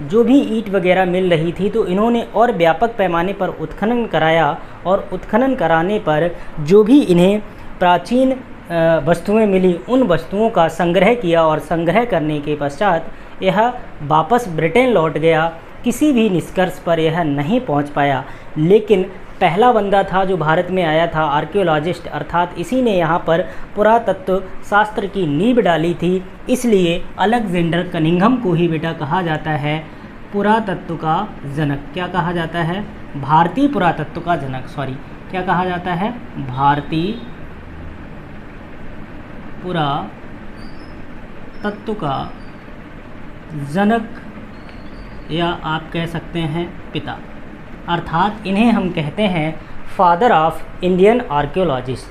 जो भी ईंट वगैरह मिल रही थी, तो इन्होंने और व्यापक पैमाने पर उत्खनन कराया, और उत्खनन कराने पर जो भी इन्हें प्राचीन वस्तुएं मिली उन वस्तुओं का संग्रह किया, और संग्रह करने के पश्चात यह वापस ब्रिटेन लौट गया। किसी भी निष्कर्ष पर यह नहीं पहुंच पाया, लेकिन पहला बंदा था जो भारत में आया था, आर्कियोलॉजिस्ट, अर्थात इसी ने यहाँ पर पुरातत्व शास्त्र की नींव डाली थी। इसलिए अलेक्जेंडर कनिंघम को ही बेटा कहा जाता है पुरातत्व का जनक। क्या कहा जाता है? भारतीय पुरातत्व का जनक। सॉरी, क्या कहा जाता है? भारतीय पुरातत्व का जनक, या आप कह सकते हैं पिता, अर्थात इन्हें हम कहते हैं father of Indian archaeologist.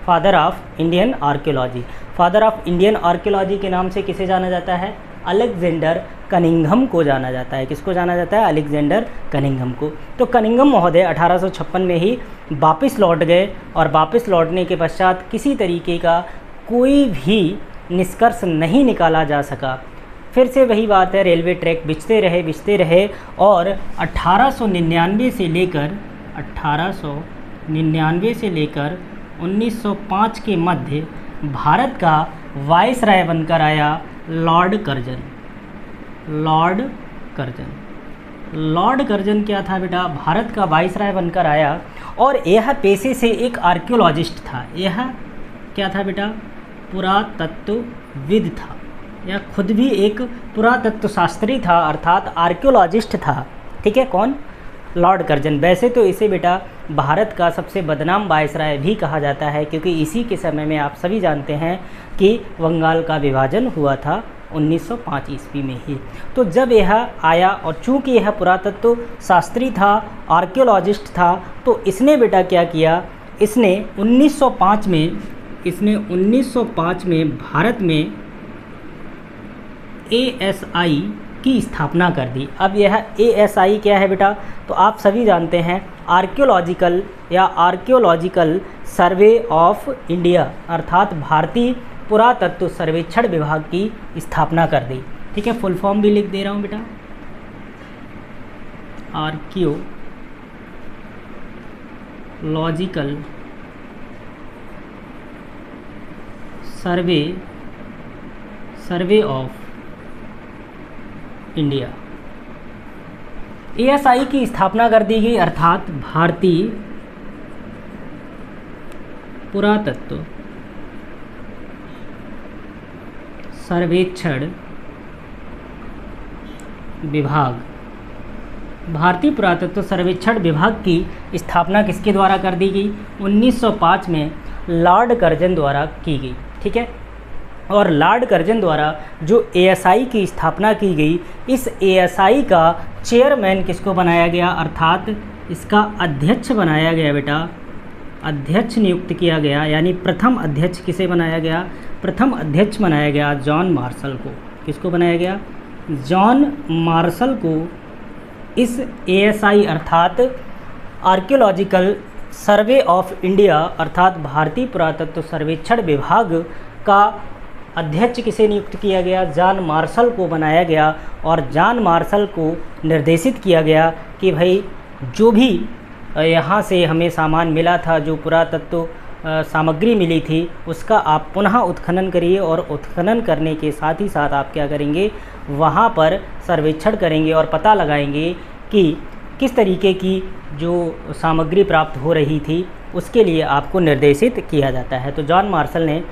Father of Indian archaeology. Father of Indian archaeology के नाम से किसे जाना जाता है? अलेक्जेंडर कनिंघम को जाना जाता है। किसको जाना जाता है? अलेक्जेंडर कनिंघम को। तो कनिंघम महोदय 1856 में ही वापस लौट गए और वापस लौटने के पश्चात किसी तरीके का कोई भी निष्कर्ष नहीं निकाला जा सका। फिर से वही बात है, रेलवे ट्रैक बिछते रहे और 1899 से लेकर 1905 के मध्य भारत का वायसराय बनकर आया लॉर्ड कर्जन। लॉर्ड कर्जन क्या था बेटा? भारत का वायसराय बनकर आया और यह पेशे से एक आर्कियोलॉजिस्ट था। यह क्या था बेटा? पुरातत्वविद था। यह खुद भी एक पुरातत्व शास्त्री था, अर्थात आर्कियोलॉजिस्ट था। ठीक है, कौन? Lord Curzon. वैसे तो इसे बेटा भारत का सबसे बदनाम वायसराय भी कहा जाता है, क्योंकि इसी के समय में आप सभी जानते हैं कि बंगाल का विभाजन हुआ था 1905 ईस्वी में ही। तो जब यह आया और चूंकि यह पुरातत्व शास्त्री था, आर्कियोलॉजिस्ट था, तो इसने बेटा क्या किया? इसने 1905 में भारत में ASI की स्थापना कर दी। अब यह ASI क्या है बेटा? तो आप सभी जानते हैं, आर्कियोलॉजिकल सर्वे ऑफ इंडिया, अर्थात भारतीय पुरातत्व सर्वेक्षण विभाग की स्थापना कर दी। ठीक है, फुल फॉर्म भी लिख दे रहा हूँ बेटा, archaeological survey of India. ASI की स्थापना कर दी गई, अर्थात भारतीय पुरातत्व सर्वेक्षण विभाग। भारतीय पुरातत्व सर्वेक्षण विभाग की स्थापना किसके द्वारा कर दी गई? 1905 में लॉर्ड कर्जन द्वारा की गई। ठीक है, और लॉर्ड कर्जन द्वारा जो ASI की स्थापना की गई, इस ASI का चेयरमैन किसको बनाया गया? अर्थात इसका अध्यक्ष बनाया गया बेटा, अध्यक्ष नियुक्त किया गया। यानी प्रथम अध्यक्ष किसे बनाया गया? प्रथम अध्यक्ष बनाया गया जॉन मार्शल को। किसको बनाया गया? जॉन मार्शल को इस ASI अर्थात आर्कियोलॉजिकल सर्वे ऑफ इंडिया, अर्थात भारतीय पुरातत्व सर्वेक्षण विभाग का अध्यक्ष किसे नियुक्त किया गया? जॉन मार्शल को बनाया गया। और जॉन मार्शल को निर्देशित किया गया कि भाई जो भी यहाँ से हमें सामान मिला था, जो पुरातत्व सामग्री मिली थी, उसका आप पुनः उत्खनन करिए और उत्खनन करने के साथ ही साथ आप क्या करेंगे? वहाँ पर सर्वेक्षण करेंगे और पता लगाएंगे कि किस तरीके की जो सामग्री प्राप्त हो रही थी, उसके लिए आपको निर्देशित किया जाता है। तो जॉन मार्शल ने,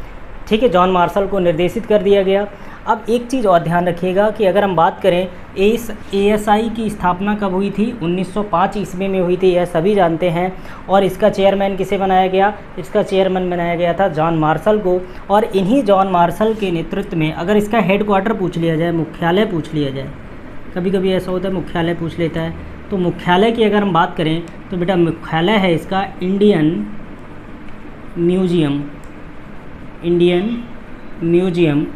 ठीक है, जॉन मार्शल को निर्देशित कर दिया गया। अब एक चीज़ और ध्यान रखिएगा कि अगर हम बात करें इस ASI की स्थापना कब हुई थी? 1905 ईस्वी में हुई थी, यह सभी जानते हैं। और इसका चेयरमैन किसे बनाया गया? इसका चेयरमैन बनाया गया था जॉन मार्शल को। और इन्हीं जॉन मार्शल के नेतृत्व में, अगर इसका हेडक्वार्टर पूछ लिया जाए, मुख्यालय पूछ लिया जाए, कभी कभी ऐसा होता है मुख्यालय पूछ लेता है, तो मुख्यालय की अगर हम बात करें तो बेटा मुख्यालय है इसका इंडियन म्यूजियम।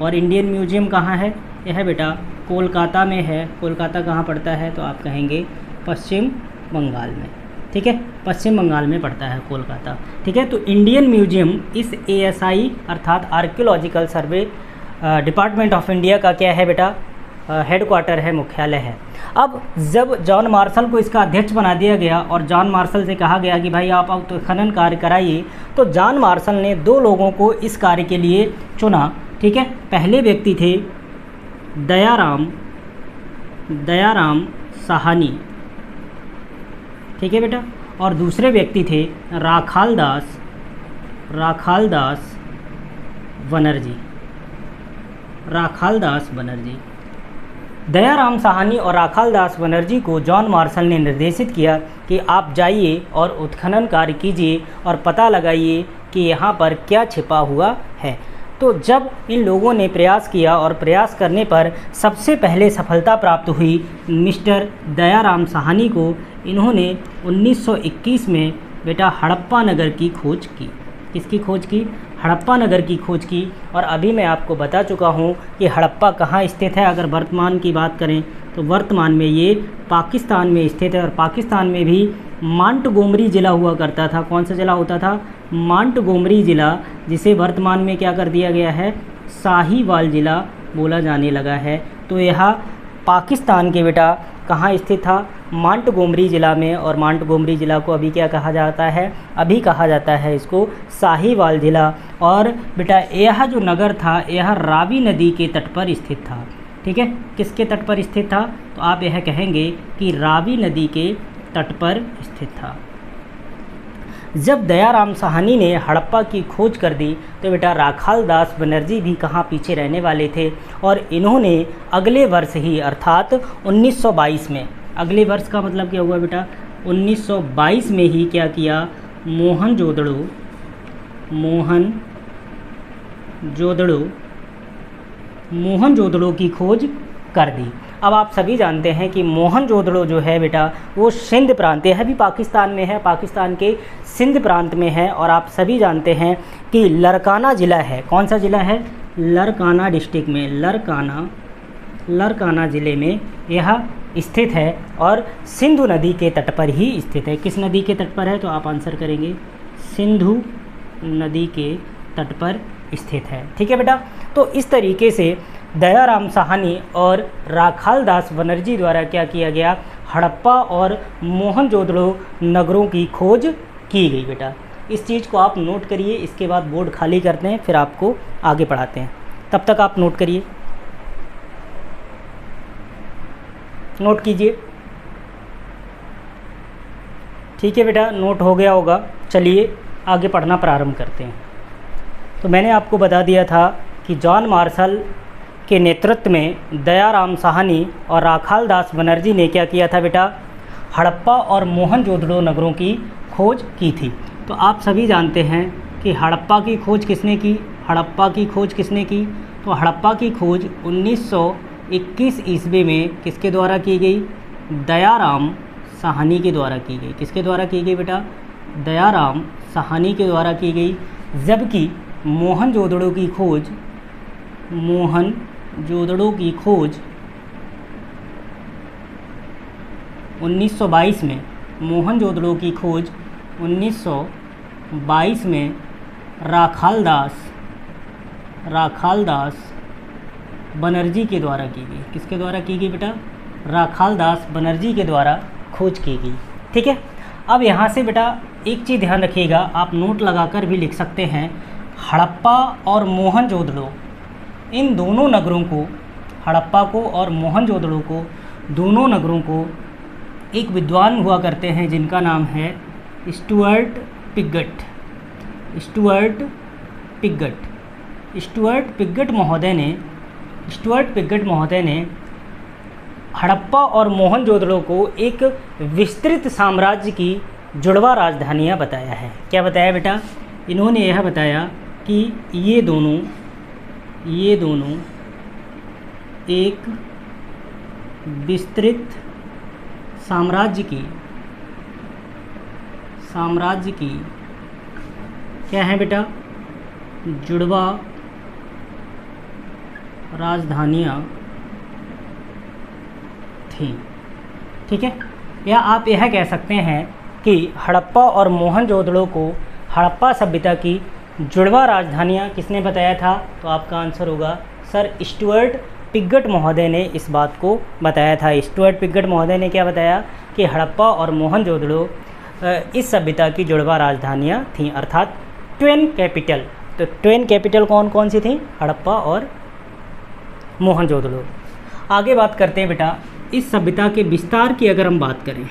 और इंडियन म्यूजियम कहाँ है? यह बेटा कोलकाता में है। कोलकाता कहाँ पड़ता है? तो आप कहेंगे पश्चिम बंगाल में। ठीक है, पश्चिम बंगाल में पड़ता है कोलकाता। ठीक है, तो इंडियन म्यूजियम इस ASI अर्थात archaeological survey department of India का क्या है बेटा? हेडक्वार्टर है, मुख्यालय है। अब जब जॉन मार्शल को इसका अध्यक्ष बना दिया गया और जॉन मार्शल से कहा गया कि भाई आप उत्खनन कार्य कराइए, तो जॉन मार्शल ने 2 लोगों को इस कार्य के लिए चुना। ठीक है, पहले व्यक्ति थे दयाराम साहनी। ठीक है बेटा, और दूसरे व्यक्ति थे राखाल दास बनर्जी। दयाराम साहनी और राखाल दास बनर्जी को जॉन मार्शल ने निर्देशित किया कि आप जाइए और उत्खनन कार्य कीजिए और पता लगाइए कि यहाँ पर क्या छिपा हुआ है। तो जब इन लोगों ने प्रयास किया और प्रयास करने पर सबसे पहले सफलता प्राप्त हुई मिस्टर दयाराम साहनी को, इन्होंने 1921 में बेटा हड़प्पा नगर की खोज की। किसकी खोज की? हड़प्पा नगर की खोज की। और अभी मैं आपको बता चुका हूँ कि हड़प्पा कहाँ स्थित है। अगर वर्तमान की बात करें तो वर्तमान में ये पाकिस्तान में स्थित है, और पाकिस्तान में भी मांटगोमरी ज़िला हुआ करता था। कौन सा ज़िला होता था? मांटगोमरी ज़िला, जिसे वर्तमान में क्या कर दिया गया है? साहिवाल ज़िला बोला जाने लगा है। तो यह पाकिस्तान के बेटा कहाँ स्थित था? मांटगोमरी ज़िला में। और मांटगोमरी ज़िला को अभी क्या कहा जाता है? अभी कहा जाता है इसको साहिवाल ज़िला। और बेटा यह जो नगर था यह रावी नदी के तट पर स्थित था। ठीक है, किसके तट पर स्थित था? तो आप यह कहेंगे कि रावी नदी के तट पर स्थित था। जब दयाराम साहनी ने हड़प्पा की खोज कर दी तो बेटा राखाल दास बनर्जी भी कहाँ पीछे रहने वाले थे, और इन्होंने अगले वर्ष ही अर्थात 1922 में, अगले वर्ष का मतलब क्या हुआ बेटा? 1922 में ही क्या किया? मोहनजोदड़ो की खोज कर दी। अब आप सभी जानते हैं कि मोहनजोदड़ो जो है बेटा वो सिंध प्रांत है, भी पाकिस्तान में है, पाकिस्तान के सिंध प्रांत में है। और आप सभी जानते हैं कि लरकाना ज़िला है। कौन सा ज़िला है? लरकाना डिस्ट्रिक्ट में, लरकाना ज़िले में यह स्थित है, और सिंधु नदी के तट पर ही स्थित है। किस नदी के तट पर है? तो आप आंसर करेंगे सिंधु नदी के तट पर स्थित है। ठीक है बेटा, तो इस तरीके से दयाराम साहनी और राखाल दास बनर्जी द्वारा क्या किया गया? हड़प्पा और मोहनजोदड़ो नगरों की खोज की गई। बेटा इस चीज़ को आप नोट करिए, इसके बाद बोर्ड खाली करते हैं, फिर आपको आगे पढ़ाते हैं। तब तक आप नोट करिए, नोट कीजिए। ठीक है बेटा, नोट हो गया होगा। चलिए आगे पढ़ना प्रारंभ करते हैं। तो मैंने आपको बता दिया था कि जॉन मार्शल के नेतृत्व में दयाराम साहनी और राखाल दास बनर्जी ने क्या किया था बेटा? हड़प्पा और मोहनजोदड़ो नगरों की खोज की थी। तो आप सभी जानते हैं कि हड़प्पा की खोज किसने की? हड़प्पा की खोज किसने की? तो हड़प्पा की खोज 1921 ईस्वी में किसके द्वारा की गई? दयाराम साहनी के द्वारा की गई। किसके द्वारा की गई बेटा? दयाराम साहनी के द्वारा की गई। जबकि मोहनजोदड़ो की खोज 1922 में, मोहनजोदड़ो की खोज 1922 में राखाल दास बनर्जी के द्वारा की गई। किसके द्वारा की गई बेटा? राखाल दास बनर्जी के द्वारा खोज की गई। ठीक है, अब यहाँ से बेटा एक चीज़ ध्यान रखिएगा, आप नोट लगाकर भी लिख सकते हैं। हड़प्पा और मोहनजोदड़ो, इन दोनों नगरों को, हड़प्पा को और मोहनजोदड़ो को, दोनों नगरों को एक विद्वान हुआ करते हैं जिनका नाम है स्टुअर्ट पिगट महोदय ने हड़प्पा और मोहनजोदड़ो को एक विस्तृत साम्राज्य की जुड़वा राजधानियाँ बताया है। क्या बताया बेटा? इन्होंने यह बताया कि ये दोनों एक विस्तृत साम्राज्य की क्या है बेटा? जुड़वा राजधानियाँ थी। ठीक है, या आप यह कह सकते हैं कि हड़प्पा और मोहनजोदड़ो को हड़प्पा सभ्यता की जुड़वा राजधानियाँ किसने बताया था? तो आपका आंसर होगा सर स्टुअर्ट पिगट महोदय ने इस बात को बताया था। स्टुअर्ट पिगट महोदय ने क्या बताया कि हड़प्पा और मोहनजोदड़ो इस सभ्यता की जुड़वा राजधानियाँ थीं, अर्थात ट्वेन कैपिटल। तो ट्वेन कैपिटल कौन कौन सी थी? हड़प्पा और मोहनजोदड़ो। आगे बात करते हैं बेटा इस सभ्यता के विस्तार की। अगर हम बात करें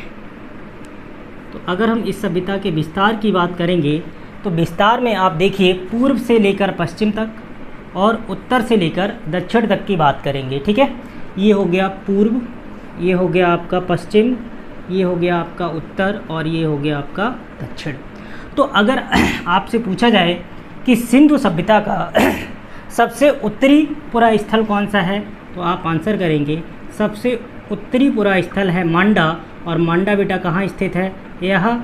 तो अगर हम इस सभ्यता के विस्तार की बात करेंगे तो विस्तार में आप देखिए पूर्व से लेकर पश्चिम तक और उत्तर से लेकर दक्षिण तक की बात करेंगे। ठीक है, ये हो गया पूर्व, ये हो गया आपका पश्चिम, ये हो गया आपका उत्तर और ये हो गया आपका दक्षिण। तो अगर आपसे पूछा जाए कि सिंधु सभ्यता का सबसे उत्तरी पुरा स्थल कौन सा है, तो आप आंसर करेंगे सबसे उत्तरी पुरा स्थल है मांडा। और मांडा बेटा कहाँ स्थित है? यह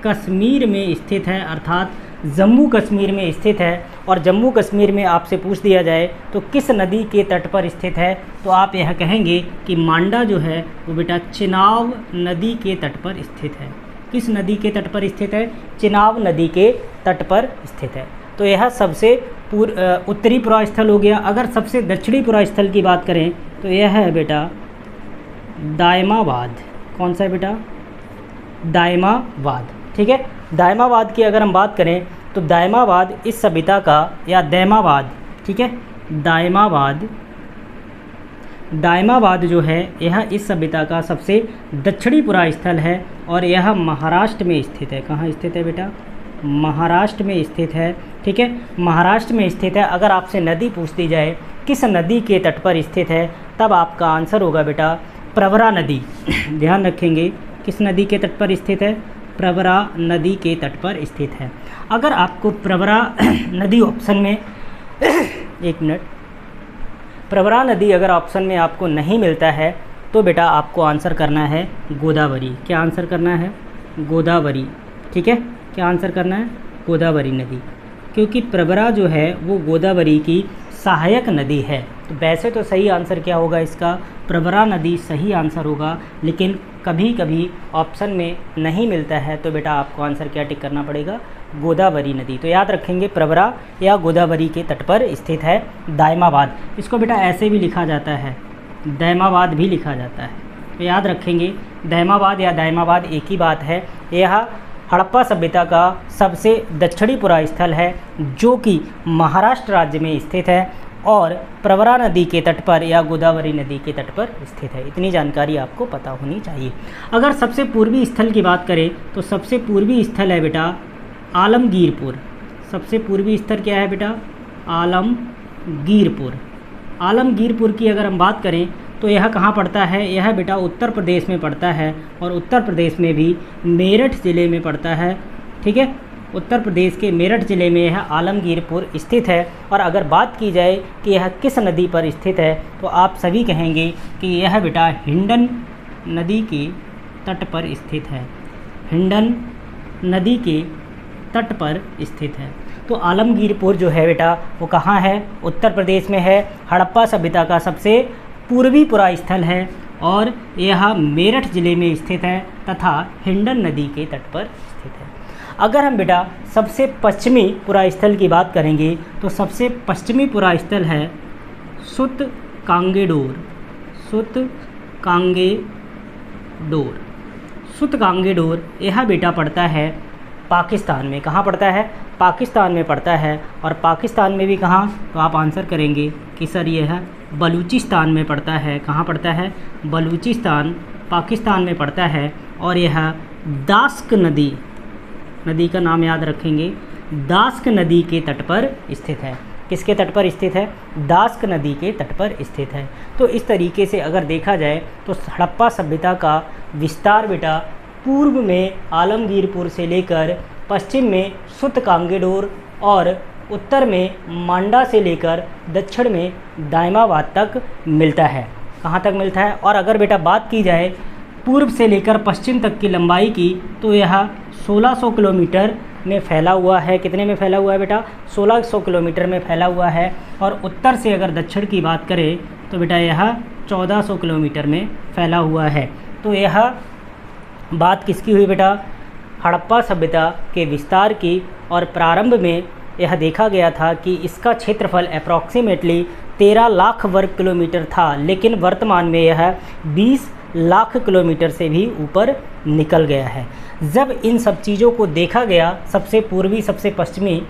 कश्मीर में स्थित है, अर्थात जम्मू कश्मीर में स्थित है। और जम्मू कश्मीर में आपसे पूछ दिया जाए तो किस नदी के तट पर स्थित है, तो आप यह कहेंगे कि मांडा जो है वो बेटा चिनाब नदी के तट पर स्थित है। किस नदी के तट पर स्थित है? चिनाब नदी के तट पर स्थित है। तो यह सबसे उत्तरी पुरास्थल हो गया। अगर सबसे दक्षिणी पुरास्थल की बात करें तो यह है बेटा दायमाबाद। कौन सा है बेटा? दायमाबाद। ठीक है, दायमाबाद की अगर हम बात करें तो दायमाबाद इस सभ्यता का, या दैमाबाद, ठीक है, दायमाबाद जो है यह इस सभ्यता का सबसे दक्षिणी पुरास्थल है और यह महाराष्ट्र में स्थित है। कहाँ स्थित है बेटा? महाराष्ट्र में स्थित है। ठीक है, महाराष्ट्र में स्थित है। अगर आपसे नदी पूछ दी जाए किस नदी के तट पर स्थित है, तब आपका आंसर होगा बेटा प्रवरा नदी। ध्यान रखेंगे, किस नदी के तट पर स्थित है? प्रवरा नदी के तट पर स्थित है। अगर आपको प्रवरा नदी ऑप्शन में एक मिनट, प्रवरा नदी अगर ऑप्शन में आपको नहीं मिलता है तो बेटा आपको आंसर करना है गोदावरी। क्या आंसर करना है? गोदावरी। ठीक है, क्या आंसर करना है? गोदावरी नदी, क्योंकि प्रवरा जो है वो गोदावरी की सहायक नदी है। तो वैसे तो सही आंसर क्या होगा इसका? प्रवरा नदी सही आंसर होगा, लेकिन कभी कभी ऑप्शन में नहीं मिलता है तो बेटा आपको आंसर क्या टिक करना पड़ेगा? गोदावरी नदी। तो याद रखेंगे प्रवरा या गोदावरी के तट पर स्थित है दायमाबाद। इसको बेटा ऐसे भी लिखा जाता है, दैमाबाद भी लिखा जाता है। तो याद रखेंगे दैमाबाद या दायमाबाद एक ही बात है। यह हड़प्पा सभ्यता का सबसे दक्षिणी पुरास्थल है जो कि महाराष्ट्र राज्य में स्थित है और प्रवरा नदी के तट पर या गोदावरी नदी के तट पर स्थित है। इतनी जानकारी आपको पता होनी चाहिए। अगर सबसे पूर्वी स्थल की बात करें तो सबसे पूर्वी स्थल है बेटा आलमगीरपुर। सबसे पूर्वी स्थल क्या है बेटा? आलमगीरपुर। आलमगीरपुर की अगर हम बात करें तो यह कहाँ पड़ता है? यह बेटा उत्तर प्रदेश में पड़ता है और उत्तर प्रदेश में भी मेरठ ज़िले में पड़ता है। ठीक है, उत्तर प्रदेश के मेरठ ज़िले में यह आलमगीरपुर स्थित है। और अगर बात की जाए कि यह किस नदी पर स्थित है तो आप सभी कहेंगे कि यह बेटा हिंडन नदी के तट पर स्थित है। हिंडन नदी के तट पर स्थित है। तो आलमगीरपुर जो है बेटा वो कहाँ है? उत्तर प्रदेश में है। हड़प्पा सभ्यता का सबसे पूर्वी पुरास्थल है और यह मेरठ ज़िले में स्थित है तथा हिंडन नदी के तट पर स्थित है। अगर हम बेटा सबसे पश्चिमी पुरास्थल की बात करेंगे तो सबसे पश्चिमी पुरास्थल है सुतकांगेडोर। सुतकांगेडोर। सुतकांगेडोर यह बेटा पड़ता है पाकिस्तान में। कहाँ पड़ता है? पाकिस्तान में पड़ता है। और पाकिस्तान में भी कहाँ? तो आप आंसर करेंगे कि सर यह बलूचिस्तान में पड़ता है। कहाँ पड़ता है? बलूचिस्तान, पाकिस्तान में पड़ता है। और यह दास्क नदी, नदी का नाम याद रखेंगे, दास्क नदी के तट पर स्थित है। किसके तट पर स्थित है? दास्क नदी के तट पर स्थित है। तो इस तरीके से अगर देखा जाए तो हड़प्पा सभ्यता का विस्तार बेटा पूर्व में आलमगीरपुर से लेकर पश्चिम में सुतकांगेडोर और उत्तर में मांडा से लेकर दक्षिण में दायमाबाद तक मिलता है। कहाँ तक मिलता है? और अगर बेटा बात की जाए पूर्व से लेकर पश्चिम तक की लंबाई की तो यह 1600 किलोमीटर में फैला हुआ है। कितने में फैला हुआ है बेटा? 1600 किलोमीटर में फैला हुआ है। और उत्तर से अगर दक्षिण की बात करें तो बेटा यह 1400 किलोमीटर में फैला हुआ है। तो यह बात किसकी हुई बेटा? हड़प्पा सभ्यता के विस्तार की। और प्रारंभ में यह देखा गया था कि इसका क्षेत्रफल अप्रॉक्सीमेटली 13 लाख वर्ग किलोमीटर था, लेकिन वर्तमान में यह 20 लाख किलोमीटर से भी ऊपर निकल गया है। जब इन सब चीज़ों को देखा गया, सबसे पूर्वी, सबसे पश्चिमी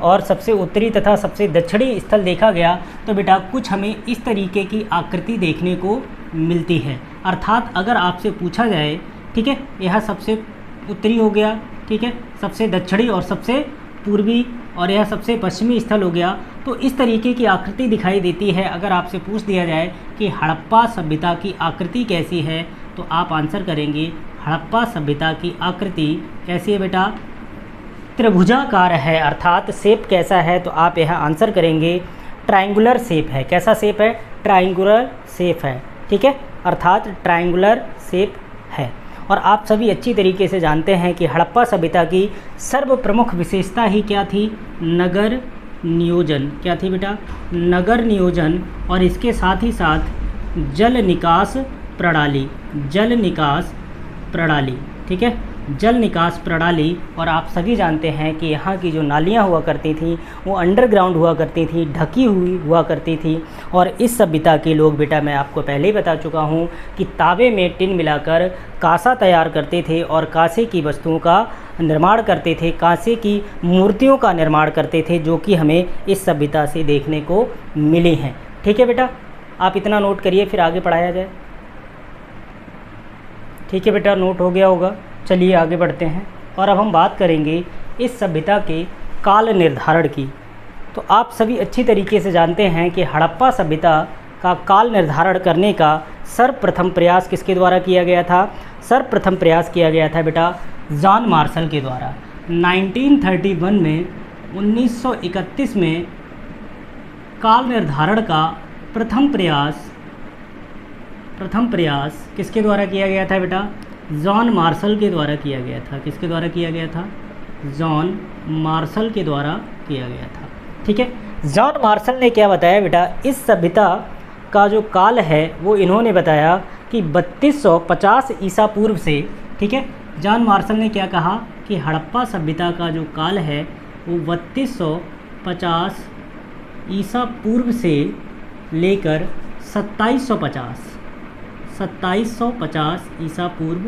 और सबसे उत्तरी तथा सबसे दक्षिणी स्थल देखा गया, तो बेटा कुछ हमें इस तरीके की आकृति देखने को मिलती है। अर्थात अगर आपसे पूछा जाए, ठीक है, यह सबसे उत्तरी हो गया, ठीक है, सबसे दक्षिणी और सबसे पूर्वी, और यह सबसे पश्चिमी स्थल हो गया, तो इस तरीके की आकृति दिखाई देती है। अगर आपसे पूछ दिया जाए कि हड़प्पा सभ्यता की आकृति कैसी है तो आप आंसर करेंगे हड़प्पा सभ्यता की आकृति कैसी है बेटा? त्रिभुजाकार है। अर्थात शेप कैसा है? तो आप यह आंसर करेंगे ट्रायंगुलर शेप है। कैसा शेप है? ट्रायंगुलर शेप है। ठीक है, अर्थात ट्रायंगुलर शेप है। और आप सभी अच्छी तरीके से जानते हैं कि हड़प्पा सभ्यता की सर्वप्रमुख विशेषता ही क्या थी? नगर नियोजन। क्या थी बेटा? नगर नियोजन। और इसके साथ ही साथ जल निकास प्रणाली, जल निकास प्रणाली, ठीक है, जल निकास प्रणाली। और आप सभी जानते हैं कि यहाँ की जो नालियाँ हुआ करती थी वो अंडरग्राउंड हुआ करती थी, ढकी हुई हुआ करती थी। और इस सभ्यता के लोग बेटा, मैं आपको पहले ही बता चुका हूँ कि तावे में टिन मिलाकर कांसा तैयार करते थे और कांसे की वस्तुओं का निर्माण करते थे, कांसे की मूर्तियों का निर्माण करते थे, जो कि हमें इस सभ्यता से देखने को मिली हैं। ठीक है बेटा, आप इतना नोट करिए, फिर आगे पढ़ाया जाए। ठीक है बेटा, नोट हो गया होगा। चलिए आगे बढ़ते हैं और अब हम बात करेंगे इस सभ्यता के काल निर्धारण की। तो आप सभी अच्छी तरीके से जानते हैं कि हड़प्पा सभ्यता का काल निर्धारण करने का सर्वप्रथम प्रयास किसके द्वारा किया गया था? सर्वप्रथम प्रयास किया गया था बेटा जॉन मार्शल के द्वारा। 1931 में, 1931 में काल निर्धारण का प्रथम प्रयास किसके द्वारा किया गया था बेटा? जॉन मार्शल के द्वारा किया गया था। किसके द्वारा किया गया था? जॉन मार्शल के द्वारा किया गया था। ठीक है, जॉन मार्शल ने क्या बताया बेटा? इस सभ्यता का जो काल है वो इन्होंने बताया कि 3250 ईसा पूर्व से, ठीक है, जॉन मार्शल ने क्या कहा कि हड़प्पा सभ्यता का जो काल है वो 3250 ईसा पूर्व से लेकर 2750 ईसा पूर्व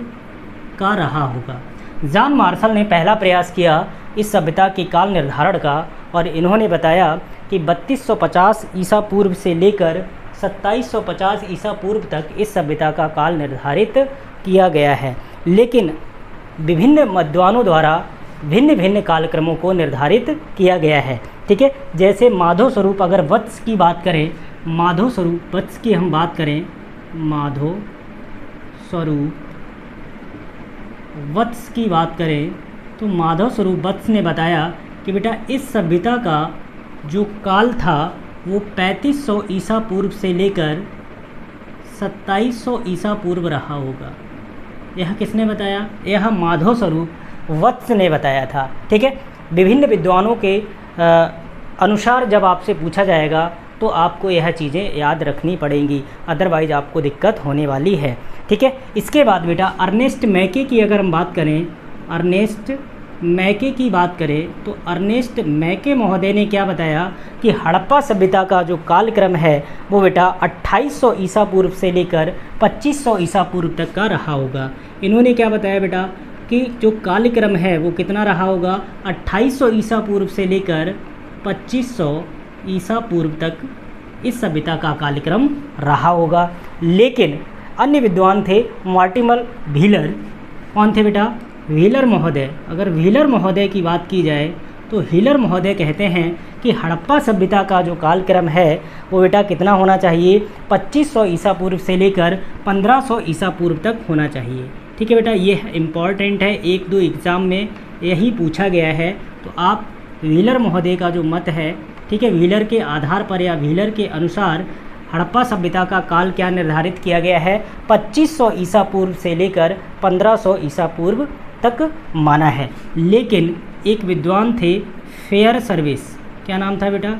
का रहा होगा। जॉन मार्शल ने पहला प्रयास किया इस सभ्यता के काल निर्धारण का और इन्होंने बताया कि 3250 ईसा पूर्व से लेकर 2750 ईसा पूर्व तक इस सभ्यता का काल निर्धारित किया गया है। लेकिन विभिन्न विद्वानों द्वारा भिन्न भिन्न कालक्रमों को निर्धारित किया गया है। ठीक है, जैसे माधव स्वरूप, अगर वत्स की बात करें, माधव स्वरूप वत्स की हम बात करें, माधव स्वरूप वत्स की बात करें तो माधव स्वरूप वत्स ने बताया कि बेटा इस सभ्यता का जो काल था वो 3500 ईसा पूर्व से लेकर 2700 ईसा पूर्व रहा होगा। यह किसने बताया? यह माधव स्वरूप वत्स ने बताया था। ठीक है, विभिन्न विद्वानों के अनुसार जब आपसे पूछा जाएगा तो आपको यह चीज़ें याद रखनी पड़ेंगी, अदरवाइज आपको दिक्कत होने वाली है। ठीक है, इसके बाद बेटा अर्नेस्ट मैके की अगर हम बात करें, अर्नेस्ट मैके की बात करें तो अर्नेस्ट मैके महोदय ने क्या बताया कि हड़प्पा सभ्यता का जो कालक्रम है वो बेटा 2800 ईसा पूर्व से लेकर 2500 ईसा पूर्व तक का रहा होगा। इन्होंने क्या बताया बेटा कि जो कालक्रम है वो कितना रहा होगा? 2800 ईसा पूर्व से लेकर 2500 ईसा पूर्व तक इस सभ्यता का कालक्रम रहा होगा। लेकिन अन्य विद्वान थे मार्टिमर व्हीलर। कौन थे बेटा? व्हीलर महोदय। अगर व्हीलर महोदय की बात की जाए तो व्हीलर महोदय कहते हैं कि हड़प्पा सभ्यता का जो कालक्रम है वो बेटा कितना होना चाहिए? 2500 ईसा पूर्व से लेकर 1500 ईसा पूर्व तक होना चाहिए। ठीक है बेटा, ये इम्पॉर्टेंट है, 1-2 एग्ज़ाम में यही पूछा गया है। तो आप व्हीलर महोदय का जो मत है, ठीक है, व्हीलर के आधार पर या व्हीलर के अनुसार हड़प्पा सभ्यता का काल क्या निर्धारित किया गया है? 2500 ईसा पूर्व से लेकर 1500 ईसा पूर्व तक माना है। लेकिन एक विद्वान थे फेयर सर्विस। क्या नाम था बेटा?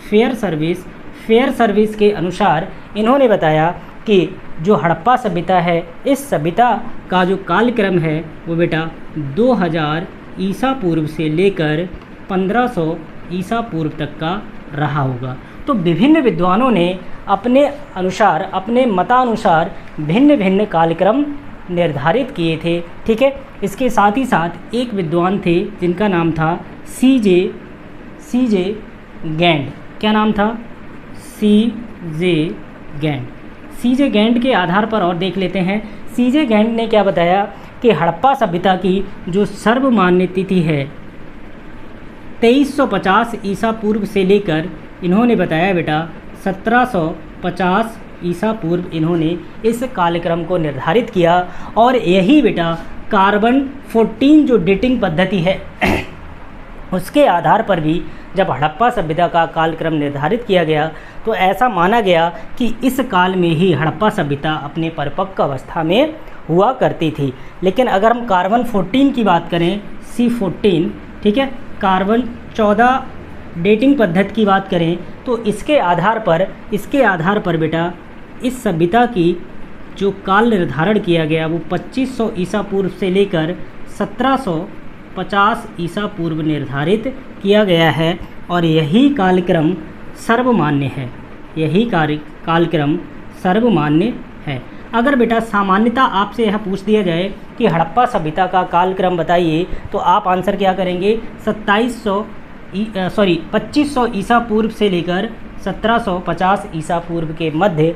Fair service. फेयर सर्विस के अनुसार इन्होंने बताया कि जो हड़प्पा सभ्यता है इस सभ्यता का जो कालक्रम है वो बेटा 2000 ईसा पूर्व से लेकर 1500 ईसा पूर्व तक का रहा होगा। तो विभिन्न विद्वानों ने अपने अनुसार, अपने मतानुसार भिन्न भिन्न कालक्रम निर्धारित किए थे। ठीक है, इसके साथ ही साथ एक विद्वान थे जिनका नाम था सीजे गैंड। क्या नाम था? सीजे गैंड। सीजे गैंड के आधार पर और देख लेते हैं। सीजे गैंड ने क्या बताया कि हड़प्पा सभ्यता की जो सर्वमान्य तिथि है 2350 ईसा पूर्व से लेकर इन्होंने बताया बेटा 1750 ईसा पूर्व इन्होंने इस कालक्रम को निर्धारित किया। और यही बेटा कार्बन 14 जो डेटिंग पद्धति है उसके आधार पर भी जब हड़प्पा सभ्यता का कालक्रम निर्धारित किया गया तो ऐसा माना गया कि इस काल में ही हड़प्पा सभ्यता अपने परिपक्व अवस्था में हुआ करती थी। लेकिन अगर हम कार्बन 14 की बात करें, C14, ठीक है, कार्बन 14 डेटिंग पद्धति की बात करें तो इसके आधार पर बेटा इस सभ्यता की जो काल निर्धारण किया गया वो 2500 ईसा पूर्व से लेकर 1750 ईसा पूर्व निर्धारित किया गया है और यही कालक्रम सर्वमान्य है। यही कालक्रम सर्वमान्य है। अगर बेटा सामान्यता आपसे यह पूछ दिया जाए कि हड़प्पा सभ्यता का कालक्रम बताइए तो आप आंसर क्या करेंगे? 2500 ईसा पूर्व से लेकर 1750 ईसा पूर्व के मध्य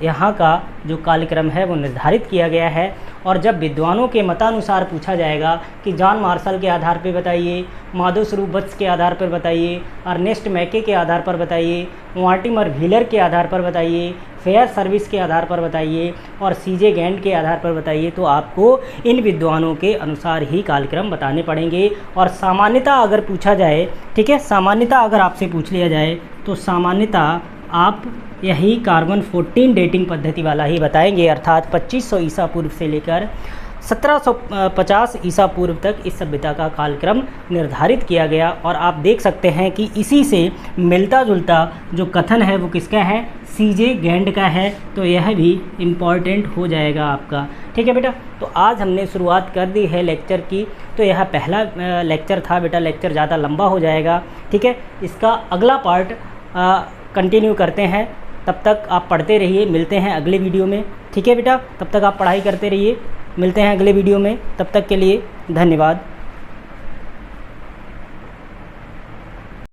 यहाँ का जो कालक्रम है वो निर्धारित किया गया है। और जब विद्वानों के मतानुसार पूछा जाएगा कि जॉन मार्शल के आधार पर बताइए, माधव स्वरूप बट्स के आधार पर बताइए, अर्नेस्ट मैके के आधार पर बताइए, मॉर्टिमर व्हीलर के आधार पर बताइए, फेयर सर्विस के आधार पर बताइए और सीजे गैंड के आधार पर बताइए, तो आपको इन विद्वानों के अनुसार ही कालक्रम बताने पड़ेंगे। और सामान्यता अगर पूछा जाए, ठीक है, सामान्यता अगर आपसे पूछ लिया जाए तो सामान्यता आप यही कार्बन 14 डेटिंग पद्धति वाला ही बताएंगे, अर्थात 2500 ईसा पूर्व से लेकर 1750 ईसा पूर्व तक इस सभ्यता का कालक्रम निर्धारित किया गया। और आप देख सकते हैं कि इसी से मिलता जुलता जो कथन है वो किसका है? सीजे गैंड का है। तो यह भी इम्पॉर्टेंट हो जाएगा आपका। ठीक है बेटा, तो आज हमने शुरुआत कर दी है लेक्चर की। तो यह पहला लेक्चर था बेटा, लेक्चर ज़्यादा लंबा हो जाएगा। ठीक है, इसका अगला पार्ट कंटिन्यू करते हैं। तब तक आप पढ़ते रहिए, मिलते हैं अगले वीडियो में। ठीक है बेटा, तब तक आप पढ़ाई करते रहिए, मिलते हैं अगले वीडियो में। तब तक के लिए धन्यवाद।